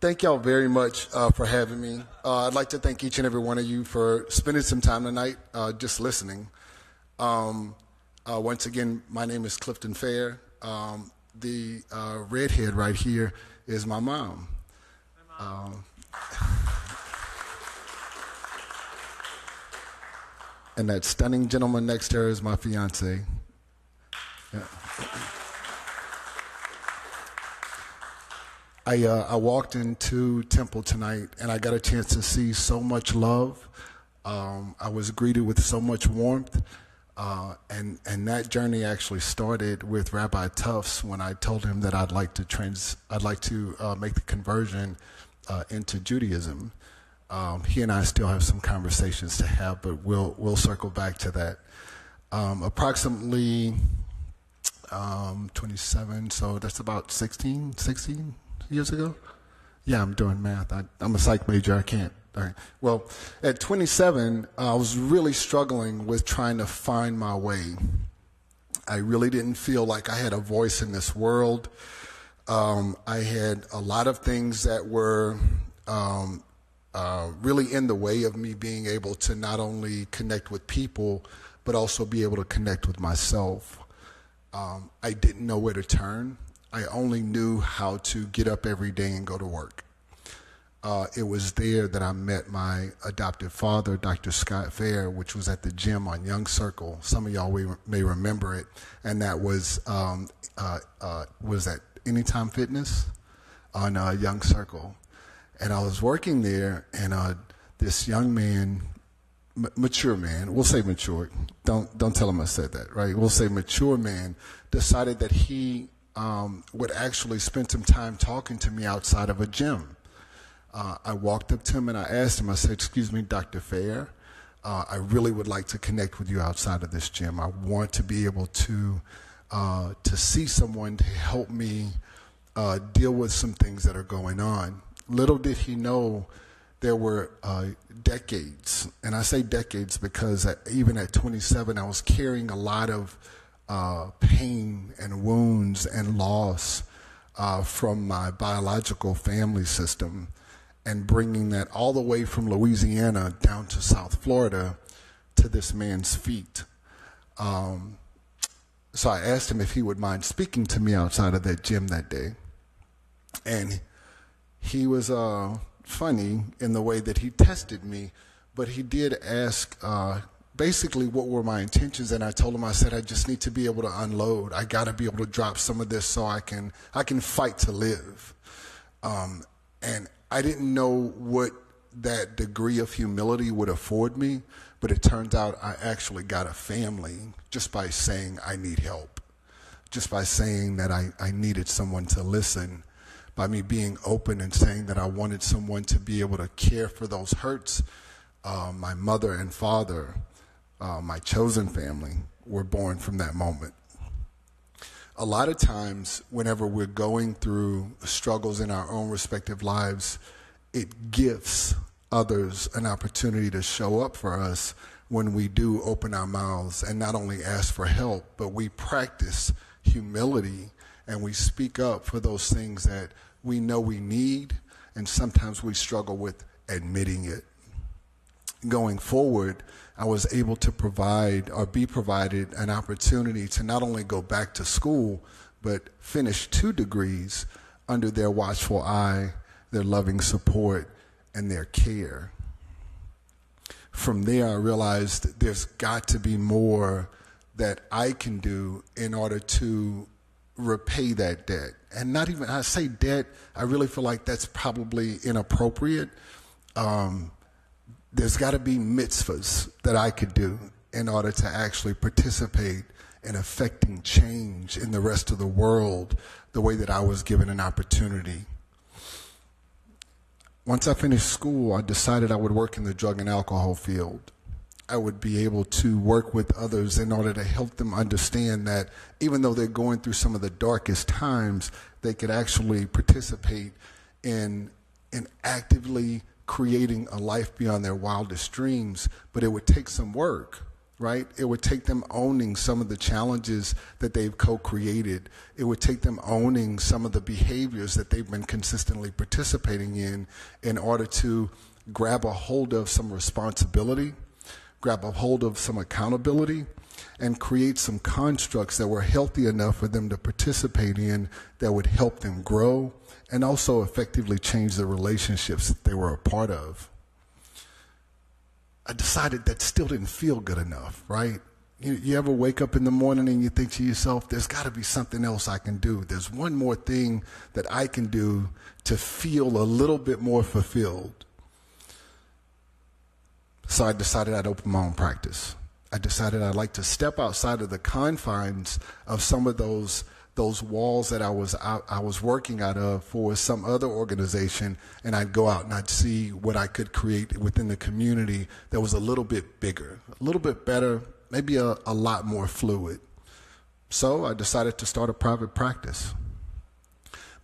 Speaker 5: thank y'all very much for having me. I'd like to thank each and every one of you for spending some time tonight just listening. Once again, my name is Clifton Fair. The redhead right here is my mom. And that stunning gentleman next to her is my fiance. Yeah. I walked into Temple tonight and I got a chance to see so much love. I was greeted with so much warmth. And that journey actually started with Rabbi Tufts when I told him that I'd like to make the conversion into Judaism. He and I still have some conversations to have, but we'll circle back to that. Approximately 27, so that's about 16 years ago. Yeah, I'm doing math. I'm a psych major. I can't. All right. Well, at 27, I was really struggling with trying to find my way. I really didn't feel like I had a voice in this world. I had a lot of things that were really in the way of me being able to not only connect with people, but also be able to connect with myself. I didn't know where to turn. I only knew how to get up every day and go to work. It was there that I met my adoptive father, Dr. Scott Fair, which was at the gym on Young Circle. Some of y'all may remember it. And that was at Anytime Fitness on Young Circle. And I was working there, and this young man, mature man, we'll say mature. Don't tell him I said that, right? We'll say mature man, decided that he would actually spend some time talking to me outside of a gym. I walked up to him and I asked him, I said, "Excuse me, Dr. Fair, I really would like to connect with you outside of this gym. I want to be able to see someone to help me deal with some things that are going on." Little did he know there were decades, and I say decades because even at 27, I was carrying a lot of pain and wounds and loss from my biological family system, and bringing that all the way from Louisiana down to South Florida to this man's feet. So I asked him if he would mind speaking to me outside of that gym that day. And he was funny in the way that he tested me, but he did ask basically what were my intentions, and I told him, I said, I just need to be able to unload. I got to be able to drop some of this so I can fight to live. And I didn't know what that degree of humility would afford me, but it turns out I actually got a family just by saying I need help, just by saying that I needed someone to listen, by me being open and saying that I wanted someone to be able to care for those hurts. My mother and father, my chosen family, were born from that moment. A lot of times, whenever we're going through struggles in our own respective lives, it gives others an opportunity to show up for us when we do open our mouths and not only ask for help, but we practice humility and we speak up for those things that we know we need, and sometimes we struggle with admitting it. Going forward, I was able to be provided an opportunity to not only go back to school, but finish 2 degrees under their watchful eye, their loving support, and their care. From there, I realized there's got to be more that I can do in order to repay that debt. And not even, I say debt, I really feel like that's probably inappropriate. There's got to be mitzvahs that I could do in order to actually participate in affecting change in the rest of the world the way that I was given an opportunity. Once I finished school, I decided I would work in the drug and alcohol field. I would be able to work with others in order to help them understand that even though they're going through some of the darkest times, they could actually participate in actively creating a life beyond their wildest dreams. But it would take some work, right? It would take them owning some of the challenges that they've co-created. It would take them owning some of the behaviors that they've been consistently participating in order to grab a hold of some responsibility, grab a hold of some accountability, and create some constructs that were healthy enough for them to participate in that would help them grow and also effectively change the relationships that they were a part of. I decided that still didn't feel good enough, right? You ever wake up in the morning and you think to yourself, there's got to be something else I can do. There's one more thing that I can do to feel a little bit more fulfilled. So I decided I'd open my own practice. I decided I'd like to step outside of the confines of some of those walls that I was working out of for some other organization, and I'd go out and I'd see what I could create within the community that was a little bit bigger, a little bit better, maybe a lot more fluid. So I decided to start a private practice.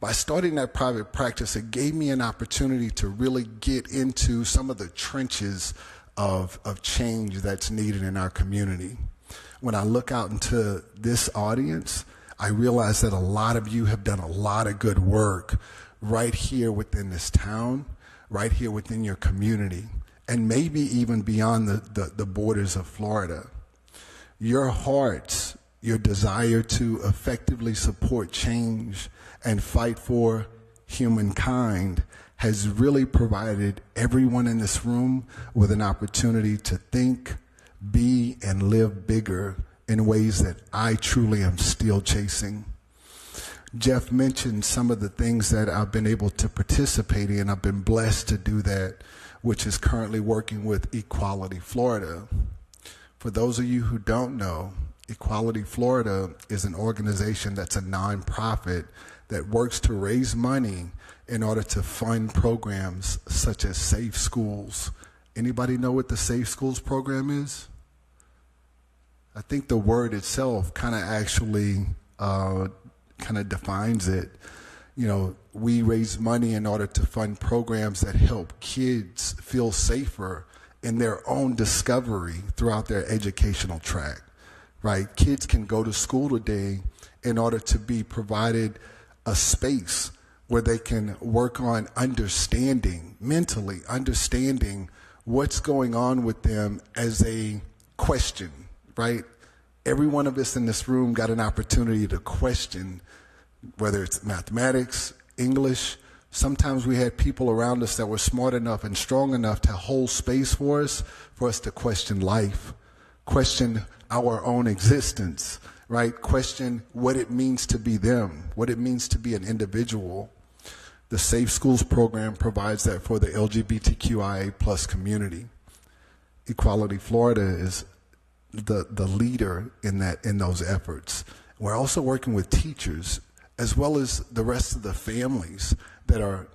Speaker 5: By starting that private practice, it gave me an opportunity to really get into some of the trenches of change that's needed in our community. When I look out into this audience, I realize that a lot of you have done a lot of good work right here within this town, right here within your community, and maybe even beyond the borders of Florida. Your hearts, your desire to effectively support change and fight for humankind has really provided everyone in this room with an opportunity to think, be, and live bigger in ways that I truly am still chasing. Jeff mentioned some of the things that I've been able to participate in. I've been blessed to do that, which is currently working with Equality Florida. For those of you who don't know, Equality Florida is an organization that's a nonprofit that works to raise money in order to fund programs such as Safe Schools. Anybody know what the Safe Schools program is? I think the word itself kind of actually defines it. You know, we raise money in order to fund programs that help kids feel safer in their own discovery throughout their educational track, right? Kids can go to school today in order to be provided a space where they can work on understanding, mentally understanding what's going on with them as a question, right? Every one of us in this room got an opportunity to question, whether it's mathematics, English. Sometimes we had people around us that were smart enough and strong enough to hold space for us to question life, question our own existence, right? Question what it means to be them, what it means to be an individual. The Safe Schools program provides that for the LGBTQIA plus community. Equality Florida is the leader in those efforts. We're also working with teachers as well as the rest of the families that are,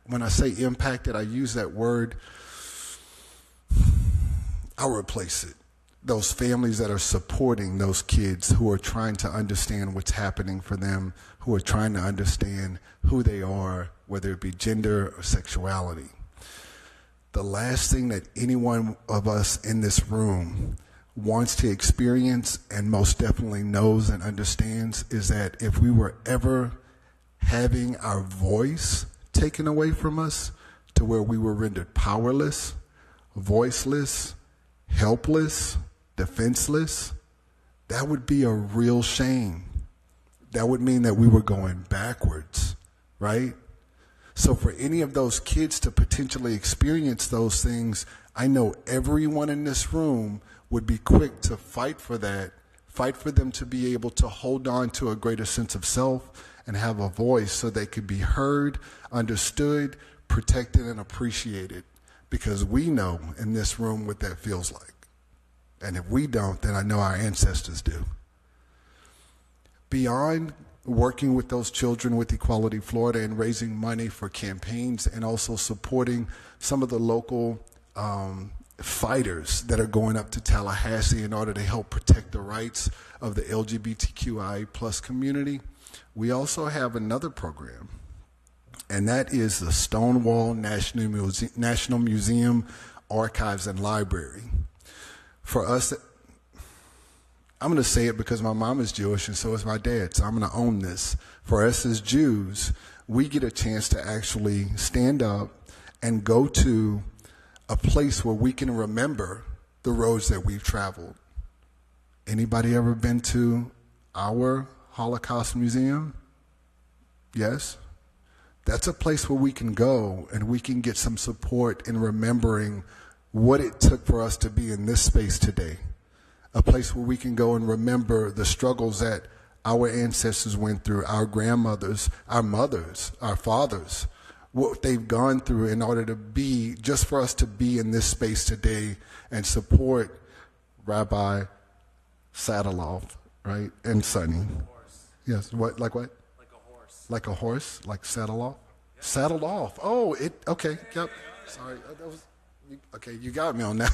Speaker 5: when I say impacted, I use that word, I'll replace it. Those families that are supporting those kids who are trying to understand what's happening for them, who are trying to understand who they are, whether it be gender or sexuality. The last thing that any one of us in this room wants to experience and most definitely knows and understands is that if we were ever having our voice taken away from us to where we were rendered powerless, voiceless, helpless, defenseless, that would be a real shame. That would mean that we were going backwards, right? So for any of those kids to potentially experience those things, I know everyone in this room would be quick to fight for that, fight for them to be able to hold on to a greater sense of self and have a voice so they could be heard, understood, protected, and appreciated. Because we know in this room what that feels like. And if we don't, then I know our ancestors do. Beyond working with those children with Equality Florida and raising money for campaigns and also supporting some of the local fighters that are going up to Tallahassee in order to help protect the rights of the LGBTQI plus community, we also have another program, and that is the Stonewall National Museum Archives and Library. For us, I'm going to say it because my mom is Jewish and so is my dad, so I'm going to own this. For us as Jews, we get a chance to actually stand up and go to a place where we can remember the roads that we've traveled. Anybody ever been to our Holocaust Museum? Yes? That's a place where we can go and we can get some support in remembering what it took for us to be in this space today. A place where we can go and remember the struggles that our ancestors went through, our grandmothers, our mothers, our fathers, what they've gone through in order to be, just for us to be in this space today and support Rabbi Sataloff, right, and Sonny. Yes, what, like what? Like a horse. Like a horse? Like Sataloff? Yep. Sataloff. Oh, okay, yep. Sorry, that was, okay, you got me on that.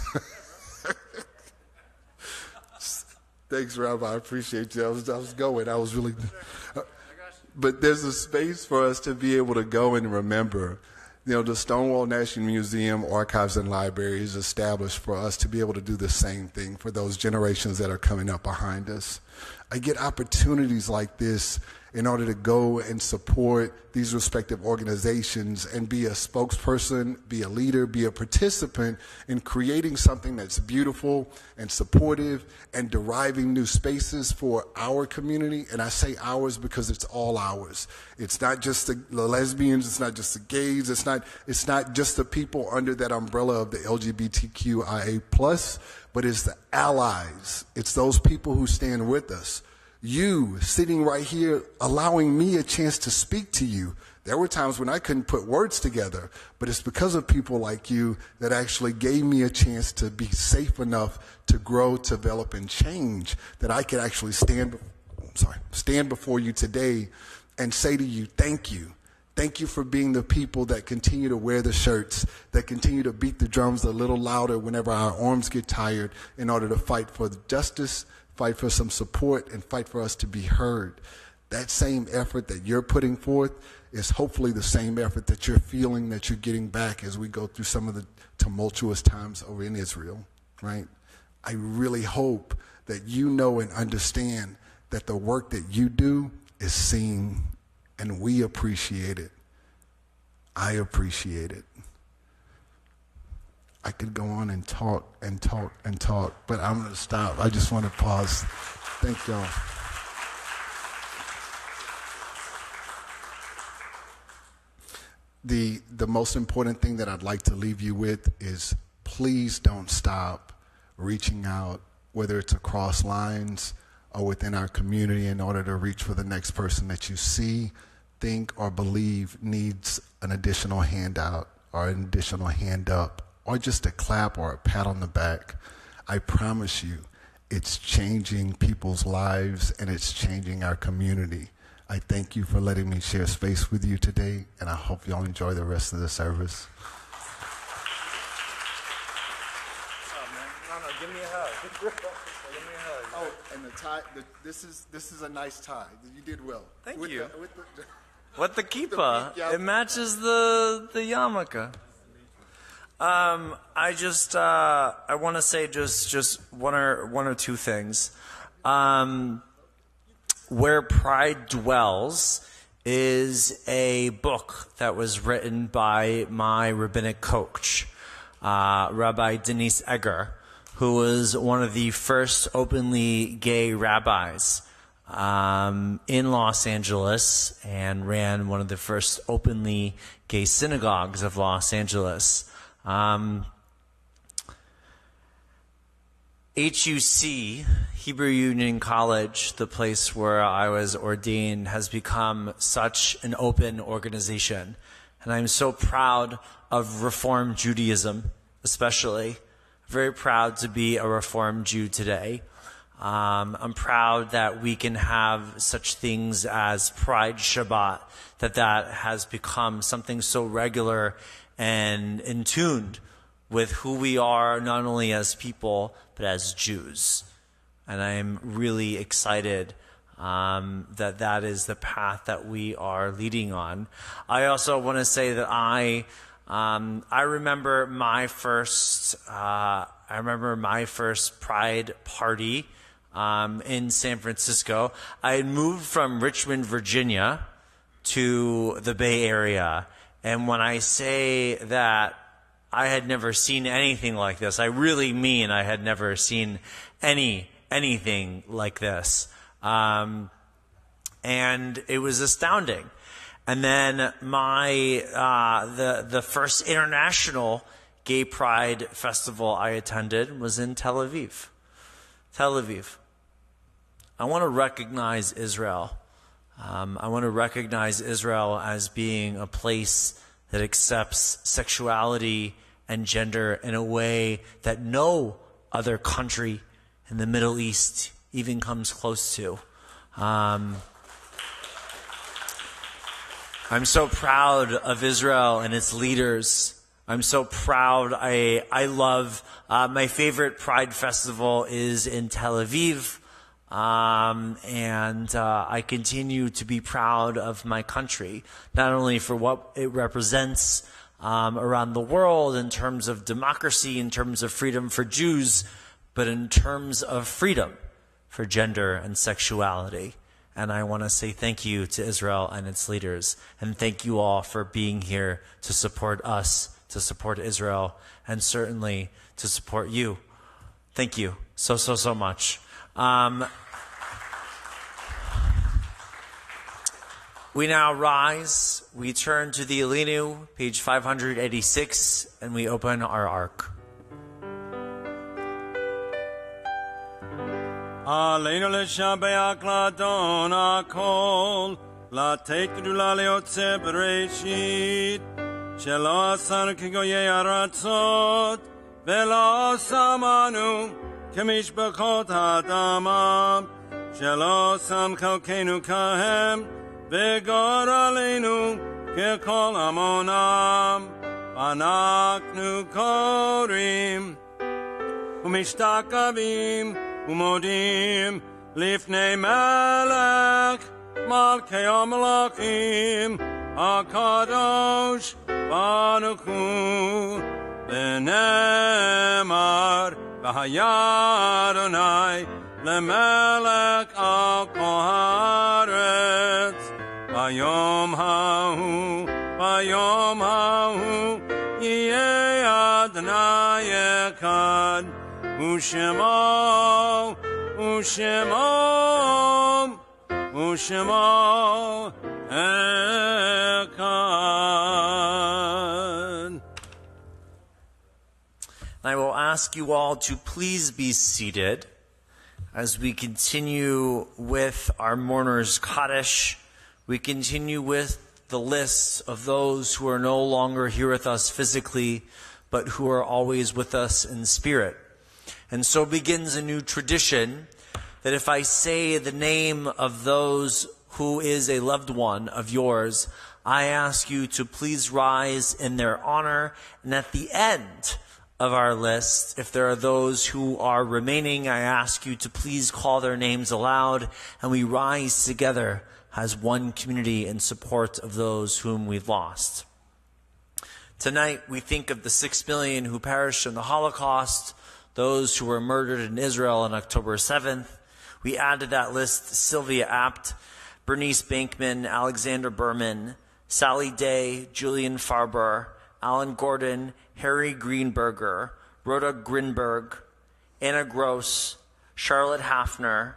Speaker 5: Thanks, Rabbi. I appreciate you. I was going. I was really... But there's a space for us to be able to go and remember. You know, the Stonewall National Museum, Archives, and Library is established for us to be able to do the same thing for those generations that are coming up behind us. I get opportunities like this in order to go and support these respective organizations and be a spokesperson, be a leader, be a participant in creating something that's beautiful and supportive and deriving new spaces for our community. And I say ours because it's all ours. It's not just the lesbians, it's not just the gays, it's not just the people under that umbrella of the LGBTQIA+, but it's the allies. It's those people who stand with us. You sitting right here, allowing me a chance to speak to you. There were times when I couldn't put words together, but it's because of people like you that actually gave me a chance to be safe enough to grow, develop, and change, that I could actually stand before you today and say to you, thank you. Thank you for being the people that continue to wear the shirts, that continue to beat the drums a little louder whenever our arms get tired in order to fight for justice, fight for some support, and fight for us to be heard. That same effort that you're putting forth is hopefully the same effort that you're feeling that you're getting back as we go through some of the tumultuous times over in Israel, right? I really hope that you know and understand that the work that you do is seen, and we appreciate it. I appreciate it. I could go on and talk and talk and talk, but I'm going to stop. I just want to pause. Thank y'all. The most important thing that I'd like to leave you with is please don't stop reaching out, whether it's across lines or within our community, in order to reach for the next person that you see, think, or believe needs an additional handout or an additional hand up, or just a clap or a pat on the back. I promise you, it's changing people's lives and it's changing our community. I thank you for letting me share space with you today, and I hope you all enjoy the rest of the service.
Speaker 1: No, give me a hug. Give me a hug.
Speaker 5: Oh, and the tie, this is a nice tie. You did well.
Speaker 2: Thank
Speaker 5: with
Speaker 2: you.
Speaker 5: With
Speaker 2: the kippah, it matches the yarmulke. I want to say just one or two things. Where Pride Dwells is a book that was written by my rabbinic coach, Rabbi Denise Egger, who was one of the first openly gay rabbis in Los Angeles and ran one of the first openly gay synagogues of Los Angeles. HUC, Hebrew Union College, the place where I was ordained, has become such an open organization. And I'm so proud of Reform Judaism, especially. Very proud to be a Reform Jew today. I'm proud that we can have such things as Pride Shabbat, that has become something so regular and in tuned with who we are, not only as people, but as Jews. And I am really excited that is the path that we are leading on. I also want to say that I remember my first Pride party in San Francisco. I had moved from Richmond, Virginia, to the Bay Area, and when I say that I had never seen anything like this, I really mean I had never seen anything like this. And it was astounding. And then the first international gay pride festival I attended was in Tel Aviv. I want to recognize Israel. I want to recognize Israel as being a place that accepts sexuality and gender in a way that no other country in the Middle East even comes close to. I'm so proud of Israel and its leaders. I'm so proud. I love, my favorite Pride festival is in Tel Aviv. And I continue to be proud of my country, not only for what it represents around the world in terms of democracy, in terms of freedom for Jews, but in terms of freedom for gender and sexuality. And I want to say thank you to Israel and its leaders, and thank you all for being here to support us, to support Israel, and certainly to support you. Thank you so much. We now rise, we turn to the Elenu, page 586, and we open our ark.
Speaker 3: Aleinu leshabeach ladon hakol, לתת גדולה ליוצא בראשית, שלא עשנו כגויי ארצות, ולא שמנו כמשפחות האדמה, שלא שם חלקנו כהם, וגורלנו ככל עמונם, אנחנו קוראים ומשתחווים ומודים לפני מלך מלכי המלכים הקדוש ברוך הוא, ונאמר והיה אדוני למלך על כל הארץ. ביום ההוא יהיה אדוני אחד, ושמו אחד.
Speaker 2: I will ask you all to please be seated as we continue with our mourners' Kaddish. We continue with the list of those who are no longer here with us physically, but who are always with us in spirit. And so begins a new tradition that if I say the name of those who is a loved one of yours, I ask you to please rise in their honor. And at the end of our list, if there are those who are remaining, I ask you to please call their names aloud, and we rise together as one community in support of those whom we've lost. Tonight, we think of the 6 million who perished in the Holocaust, those who were murdered in Israel on October 7th. We add to that list Sylvia Apt, Bernice Bankman, Alexander Berman, Sally Day, Julian Farber, Alan Gordon, Harry Greenberger, Rhoda Grinberg, Anna Gross, Charlotte Hafner,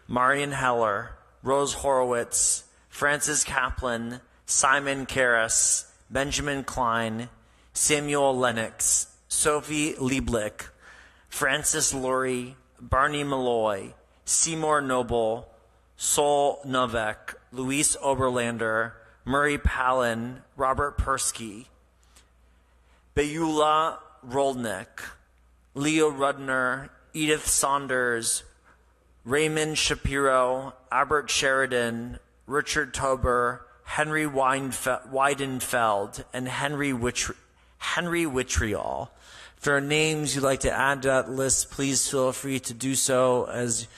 Speaker 2: Marian Heller, Rose Horowitz, Francis Kaplan, Simon Karras, Benjamin Klein, Samuel Lennox, Sophie Lieblich, Francis Lurie, Barney Malloy, Seymour Noble, Sol Novak, Luis Oberlander, Murray Palin, Robert Persky, Beulah Rolnick, Leo Rudner, Edith Saunders, Raymond Shapiro, Albert Sheridan, Richard Tober, Henry Weidenfeld, and Henry Witriol. If there are names you'd like to add to that list, please feel free to do so as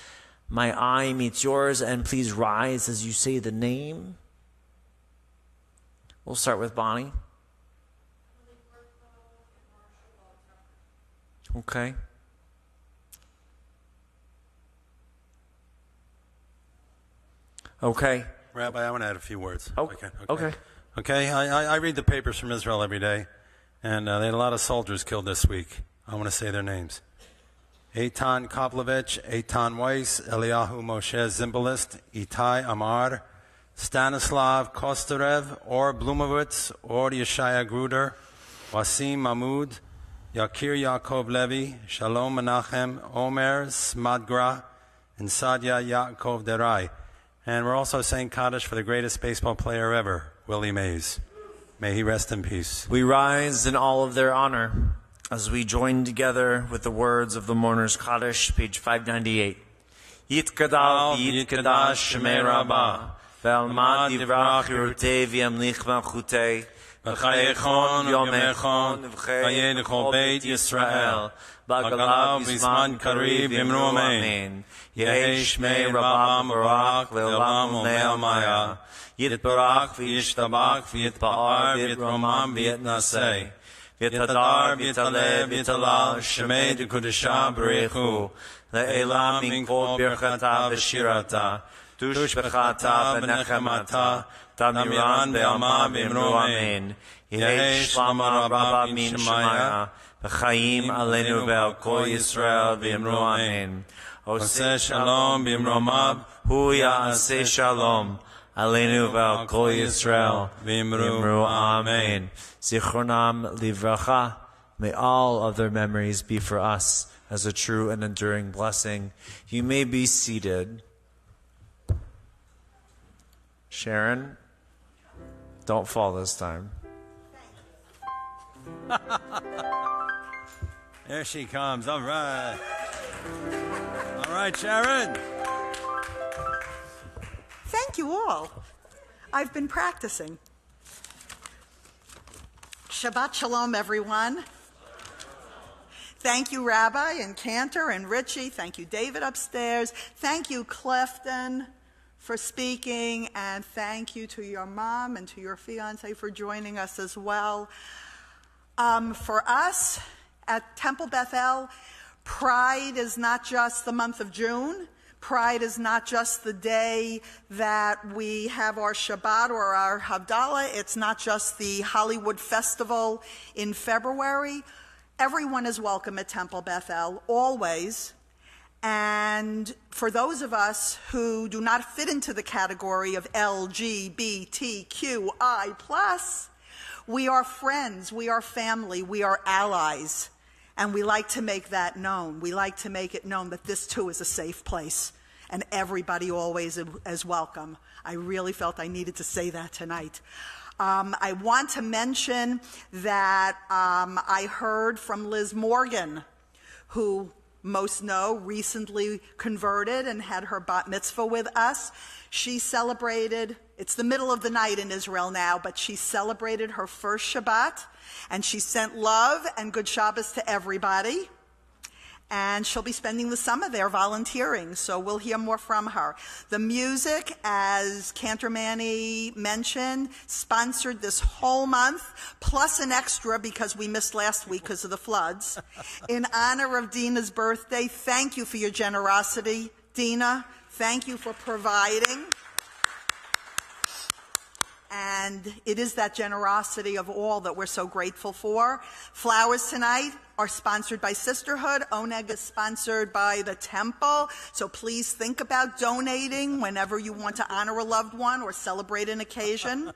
Speaker 2: my eye meets yours, and please rise as you say the name. We'll start with Bonnie. Okay. Okay.
Speaker 3: Rabbi, I want to add a few words.
Speaker 2: Okay.
Speaker 3: Okay, I read the papers from Israel every day, and they had a lot of soldiers killed this week. I want to say their names. Eitan Koplovich, Eitan Weiss, Eliyahu Moshe Zimbalist, Itai Amar, Stanislav Kostarev, Or Blumowitz, Or Yeshaya Gruder, Wasim Mahmoud, Yakir Yaakov Levi, Shalom Menachem, Omer Smadgra, and Sadia Yaakov Derai. And we're also saying Kaddish for the greatest baseball player ever, Willie Mays. May he rest in peace.
Speaker 2: We rise in all of their honor as we join together with the words of the Mourner's Kaddish, page 598. Yitkadal Yitkadash Shemei Rabbah, Ve'almad Yivrach Yurtei V'yamlich V'chutei,
Speaker 3: V'chayechon V'yomechon V'chayei L'chol Beit Yisrael, B'agalav B'zman Kariv Yimru Amen. Yehi Shmei Rabbah Barak Le'olam U'mei Maya. Yitbarach V'yishtabach V'yitpa'ar V'yitromam V'yitnasei. V'yitadar V'yitaleh V'yitalal Shemei D'Kudesha B'reichu. Le'elam Min Kol Birchata V'shirata. Tush B'chata V'nechemata. Tamiran Be'alma V'imru Amen. Yehi Shlama Rabbah Min Shemaya. V'chaim Aleinu Ve'al Kol Yisrael V'imru Amen. Oseh Shalom B'imromav. Hu Ya'aseh Shalom. Aleinu Ve'al Kol Yisrael V'imru Amen. Zichronam Livracha. May all of their memories be for us as a true and enduring blessing. You may be seated. Sharon, don't fall this time. There she comes. All right. All right, Sharon.
Speaker 6: Thank you all. I've been practicing. Shabbat Shalom, everyone. Thank you, Rabbi and Cantor and Richie. Thank you, David upstairs. Thank you, Clifton, for speaking. And thank you to your mom and to your fiancé for joining us as well. For us at Temple Bethel, Pride is not just the month of June. Pride is not just the day that we have our Shabbat or our Havdalah. It's not just the Hollywood Festival in February. Everyone is welcome at Temple Bethel, always. And for those of us who do not fit into the category of LGBTQI+, we are friends, we are family, we are allies. And we like to make that known. We like to make it known that this too is a safe place and everybody always is welcome. I really felt I needed to say that tonight. I want to mention that I heard from Liz Morgan, who most know recently converted and had her bat mitzvah with us. She celebrated, it's the middle of the night in Israel now, but she celebrated her first Shabbat. And she sent love and good Shabbos to everybody. And she'll be spending the summer there volunteering, so we'll hear more from her. The music, as Cantor Manny mentioned, sponsored this whole month, plus an extra because we missed last week because of the floods. In honor of Dina's birthday, thank you for your generosity, Dina. Thank you for providing. And it is that generosity of all that we're so grateful for. Flowers tonight are sponsored by Sisterhood. Oneg is sponsored by the Temple. So please think about donating whenever you want to honor a loved one or celebrate an occasion.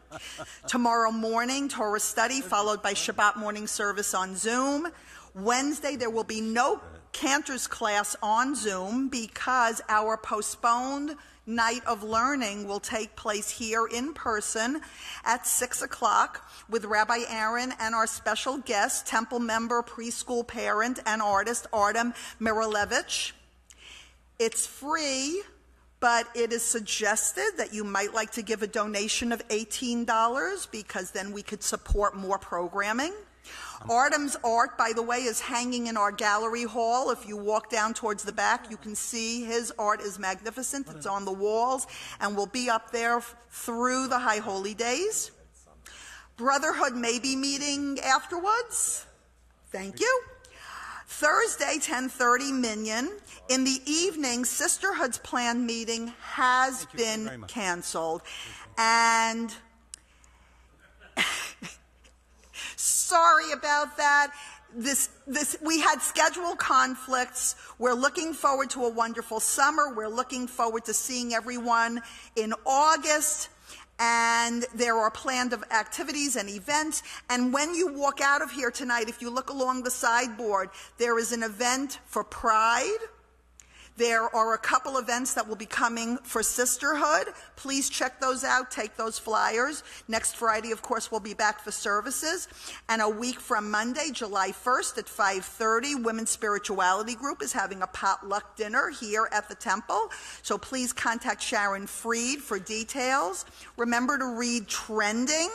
Speaker 6: Tomorrow morning, Torah study, followed by Shabbat morning service on Zoom. Wednesday, there will be no Cantor's class on Zoom because our postponed night of learning will take place here in person at 6 o'clock with Rabbi Aaron and our special guest, Temple member, preschool parent, and artist Artem Mirilevich. It's free, but it is suggested that you might like to give a donation of $18 because then we could support more programming. Artem's art, by the way, is hanging in our gallery hall. If you walk down towards the back, you can see his art is magnificent. It's on the walls and will be up there through the High Holy Days. Brotherhood may be meeting afterwards. Thank you. Thursday, 10:30, Minyan. In the evening, Sisterhood's planned meeting has been canceled. And sorry about that. We had schedule conflicts. We're looking forward to a wonderful summer. We're looking forward to seeing everyone in August. And there are planned activities and events. And when you walk out of here tonight, if you look along the sideboard, there is an event for Pride. There are a couple events that will be coming for Sisterhood. Please check those out. Take those flyers. Next Friday, of course, we'll be back for services. And a week from Monday, July 1st at 5:30, Women's Spirituality Group is having a potluck dinner here at the temple. So please contact Sharon Freed for details. Remember to read Trending.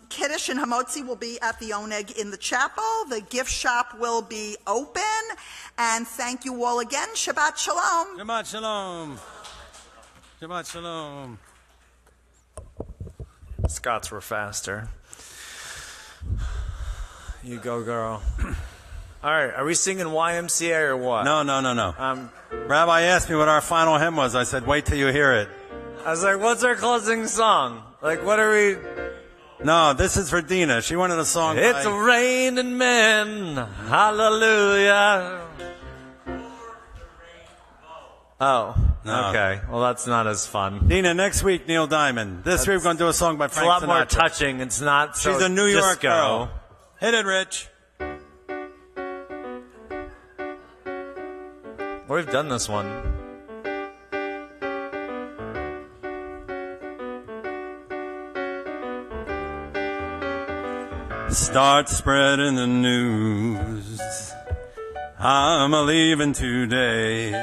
Speaker 6: Kiddush and Hamotzi will be at the Oneg in the chapel. The gift shop will be open. And thank you all again. Shabbat Shalom.
Speaker 3: Shabbat Shalom. Shabbat Shalom.
Speaker 2: Scots were faster. You go, girl. All right, are we singing YMCA or what?
Speaker 3: No. Rabbi asked me what our final hymn was. I said, wait till you hear it.
Speaker 2: I was like, what's our closing song? Like, what are we...
Speaker 3: No, this is for Dina. She wanted a song.
Speaker 2: It's raining men. Hallelujah. Oh,
Speaker 3: No.
Speaker 2: okay. Well, that's not as fun.
Speaker 3: Dina, next week, Neil Diamond. This week, we're going to do a song by
Speaker 2: It's a
Speaker 3: Frank
Speaker 2: lot
Speaker 3: Sinatra.
Speaker 2: more touching. It's not so
Speaker 3: She's a New York
Speaker 2: disco.
Speaker 3: girl. Hit it, Rich.
Speaker 2: We've done this one.
Speaker 3: Start spreading the news. I'm a-leaving today.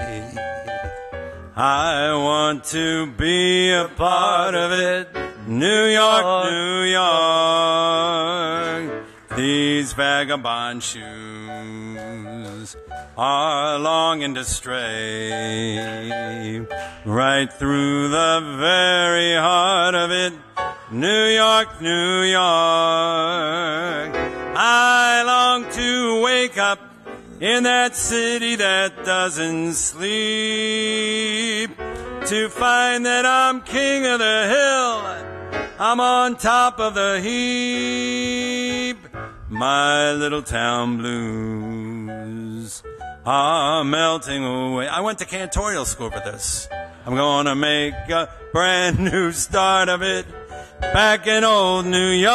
Speaker 3: I want to be a part of it. New York, New York. These vagabond shoes are longing to stray right through the very heart of it. New York, New York. I long to wake up in that city that doesn't sleep, to find that I'm king of the hill, I'm on top of the heap. My little town blues are melting away. I went to Cantorial school for this. I'm gonna make a brand new start of it back in old New York.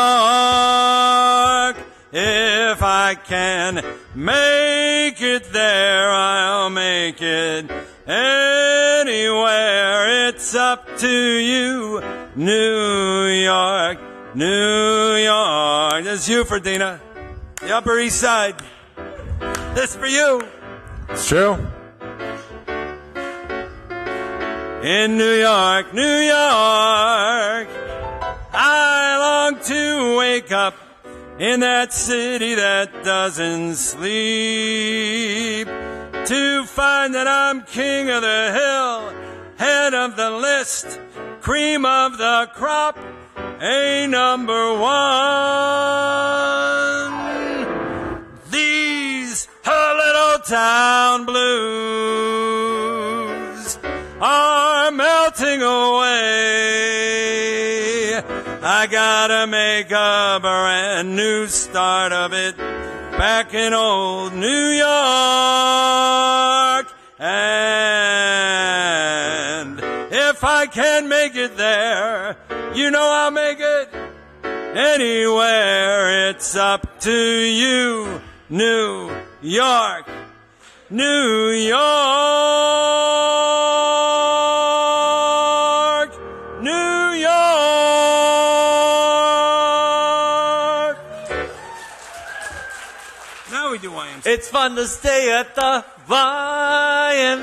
Speaker 3: If I can make it there, I'll make it anywhere. It's up to you, New York, New York. This is you for Dina, the Upper East Side. This for you.
Speaker 5: It's true.
Speaker 3: In New York, New York, I long to wake up in that city that doesn't sleep, to find that I'm king of the hill, head of the list, cream of the crop, a number one. These her little town blues are melting away. I gotta make a brand new start of it back in old New York. And if I can make it there, you know I'll make it anywhere. It's up to you, New York, New York, New York. Now we do YMCA.
Speaker 2: It's fun to stay at the YMCA.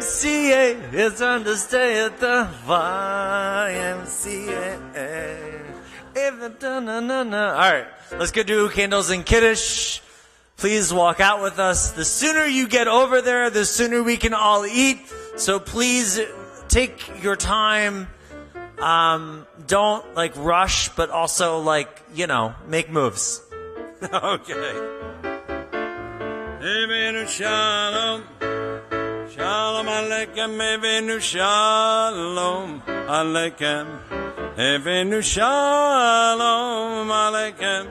Speaker 2: It's fun to stay at the YMCA. right, let's go do candles and kiddush. Please walk out with us. The sooner you get over there, the sooner we can all eat. So please take your time. Don't rush, but also make moves.
Speaker 3: Okay. Evenu shalom. Shalom aleichem. Evenu shalom aleichem. Evenu shalom aleichem.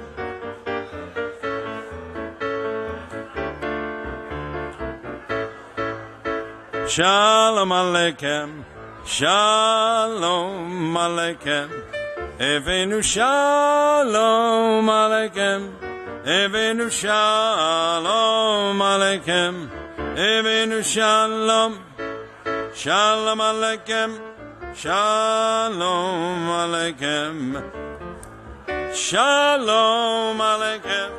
Speaker 3: Shalom aleichem. Shalom aleichem. Evenu shalom aleichem. Evenu shalom aleichem. Evenu shalom. Shalom aleichem. Shalom aleichem. Shalom aleichem.